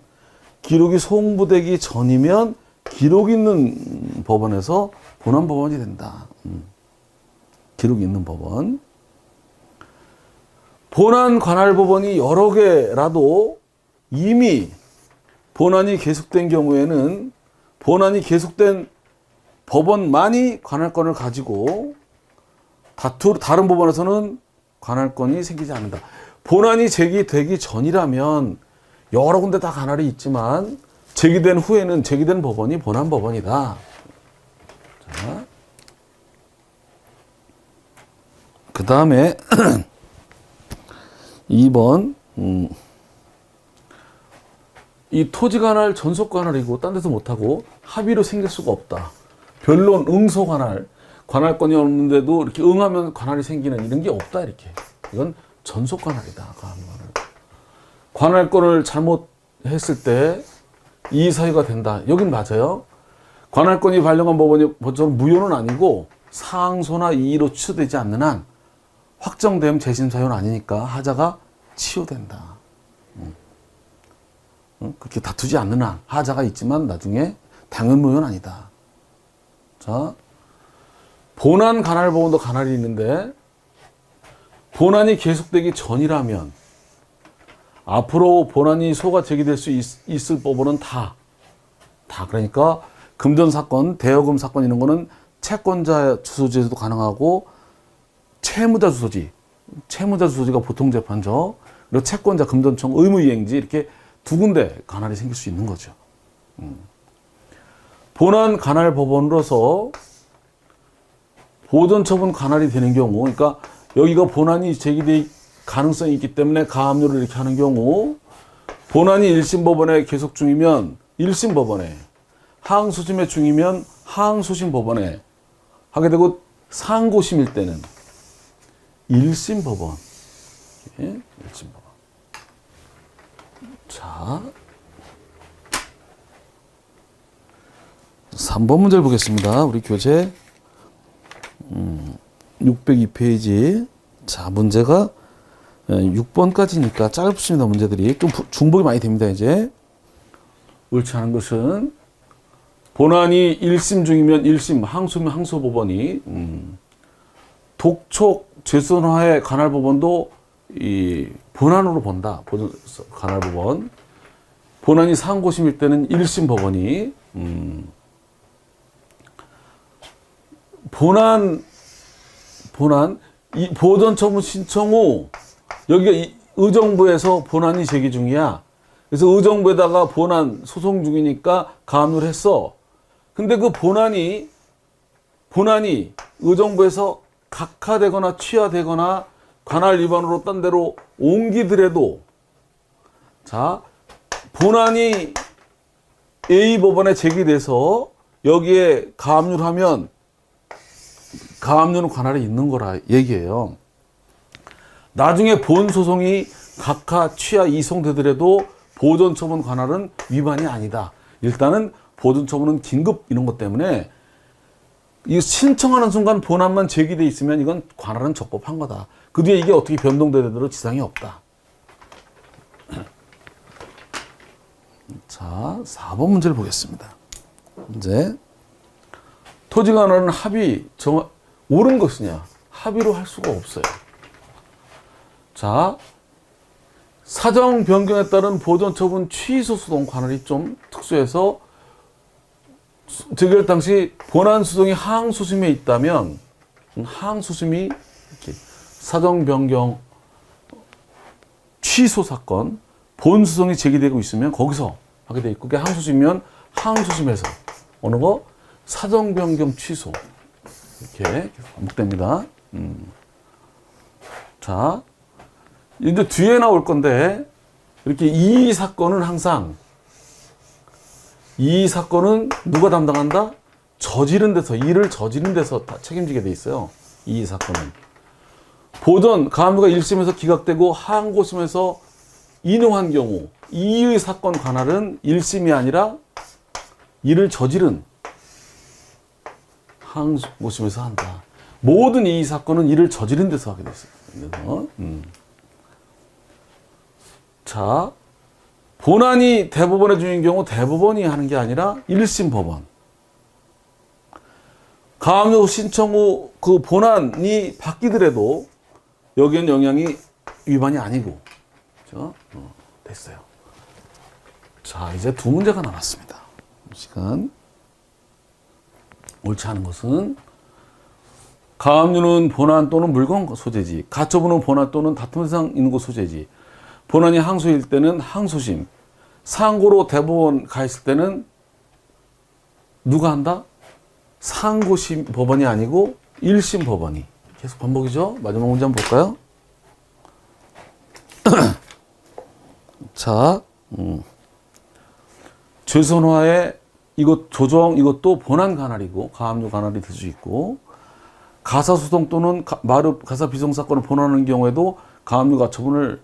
A: 기록 있는 법원에서 본안 법원이 된다. 기록이 있는 법원. 본안 관할 법원이 여러 개라도 이미 본안이 계속된 경우에는 본안이 계속된 법원만이 관할권을 가지고 다른 법원에서는 관할권이 생기지 않는다. 본안이 제기되기 전이라면 여러 군데 다 관할이 있지만 제기된 후에는 제기된 법원이 본안 법원이다. 자, 그 다음에 2번 이 토지 관할 전속 관할이고 딴 데서 못하고 합의로 생길 수가 없다. 변론 응소 관할권이 없는데도 이렇게 응하면 관할이 생기는 이런 게 없다. 이렇게 이건 전속 관할이다. 관할권을 잘못했을 때 이의 사유가 된다. 여긴 맞아요. 관할권이 발령한 법원이 법적으로 무효는 아니고 상소나 이의로 취소되지 않는 한 확정되면 재심 사유는 아니니까 하자가 치유된다. 그렇게 다투지 않는 한 하자가 있지만 나중에 당연 무효는 아니다. 자, 본안 관할 법원도 관할이 있는데 본안이 계속되기 전이라면 앞으로 본안이 소가 제기될 수 있을 법원은 다 그러니까 금전 사건, 대여금 사건 이런 거는 채권자 주소지에서도 가능하고 채무자 주소지가 보통 재판죠. 그리고 채권자 금전청 의무이행지 이렇게 두 군데 관할이 생길 수 있는 거죠. 본안 관할 법원으로서 보존처분 관할이 되는 경우, 그러니까 여기가 본안이 제기될 가능성이 있기 때문에 가압류를 이렇게 하는 경우, 본안이 1심 법원에 계속 중이면 1심 법원에, 항소심에 중이면 항소심 법원에 하게 되고 상고심일 때는 1심 법원. 1심 법원. 자, 3번 문제를 보겠습니다. 우리 교재 602페이지. 자, 문제가 6번까지니까 짧습니다. 문제들이 좀 중복이 많이 됩니다. 이제 옳지 않은 것은 본안이 1심 중이면 1심, 항소면 항소법원이 독촉 재선화의 관할법원도 이 본안으로 본다. 관할법원. 본안이 상고심일 때는 1심 법원이 본안 이 보존처분 신청 후 여기가 의정부에서 본안이 제기 중이야. 그래서 의정부에다가 본안 소송 중이니까 가압류를 했어. 근데 그 본안이 의정부에서 각하되거나 취하되거나 관할 위반으로 딴 데로 옮기더라도, 자, 본안이 A 법원에 제기돼서 여기에 가압류를 하면 가압류는 관할이 있는 거라 얘기예요. 나중에 본 소송이 각하, 취하, 이송되더라도 보존처분 관할은 위반이 아니다. 일단은 보존처분은 긴급 이런 것 때문에 이 신청하는 순간 본안만 제기돼 있으면 이건 관할은 적법한 거다. 그 뒤에 이게 어떻게 변동되더라도 지장이 없다. 자, 4번 문제를 보겠습니다. 이제 토지관할은 합의 옳은 것이냐, 합의로 할 수가 없어요. 자, 사정 변경에 따른 보존 처분 취소 소송 관할이 좀 특수해서 재결 당시 본안 소송이 항소심에 있다면 항소심이 이렇게 사정 변경 취소 사건 본 소송이 제기되고 있으면 거기서 하게 돼 있고, 그게 항소심이면 항소심에서 어느 거 사정 변경 취소 이렇게 반복됩니다. 자, 이제 뒤에 나올 건데 이렇게 이 사건은 항상 이 사건은 누가 담당한다? 저지른 데서 일을 저지른 데서 다 책임지게 돼 있어요. 이 사건은 보전 가압류가 1심에서 기각되고 항고심에서 인용한 경우 이의 사건 관할은 1심이 아니라 일을 저지른 항고심에서 한다. 모든 이 사건은 일을 저지른 데서 하게 돼 있어요. 그래서 자, 본안이 대법원에 주인 경우 대법원이 하는 게 아니라 1심 법원. 가압류 신청 후 그 본안이 바뀌더라도 여기엔 영향이 위반이 아니고, 그렇죠? 됐어요. 자, 이제 두 문제가 남았습니다. 시간. 옳지 않은 것은 가압류는 본안 또는 물건 소재지, 가처분은 본안 또는 다툼 대상 있는 곳 소재지, 본안이 항소일 때는 항소심, 상고로 대법원 가 있을 때는 누가 한다? 상고심 법원이 아니고 1심 법원이. 계속 반복이죠? 마지막 문제 한번 볼까요? 자, 최선화의 이것 조정, 이것도 본안 관할이고 가압류 관할이 될 수 있고, 가사소송 또는 가사 비송 사건을 본안하는 경우에도 가압류 가처분을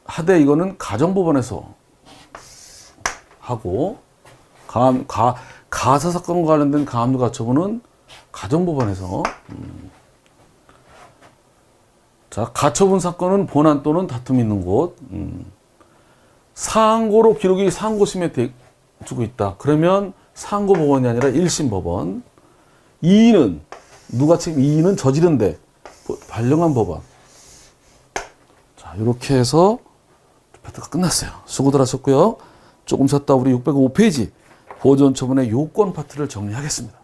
A: 하되 이거는 가정법원에서 하고, 가사 사건과 관련된 가압류 가처분은 가정법원에서. 자, 가처분 사건은 본안 또는 다툼 있는 곳. 상고로 기록이 상고심에 두고 있다. 그러면 상고법원이 아니라 1심 법원. 이의는 누가 책임? 이의는 저지른데 발령한 법원. 자, 이렇게 해서 파트가 끝났어요. 수고들 하셨고요. 조금 쉬었다 우리 605페이지 보존 처분의 요건 파트를 정리하겠습니다.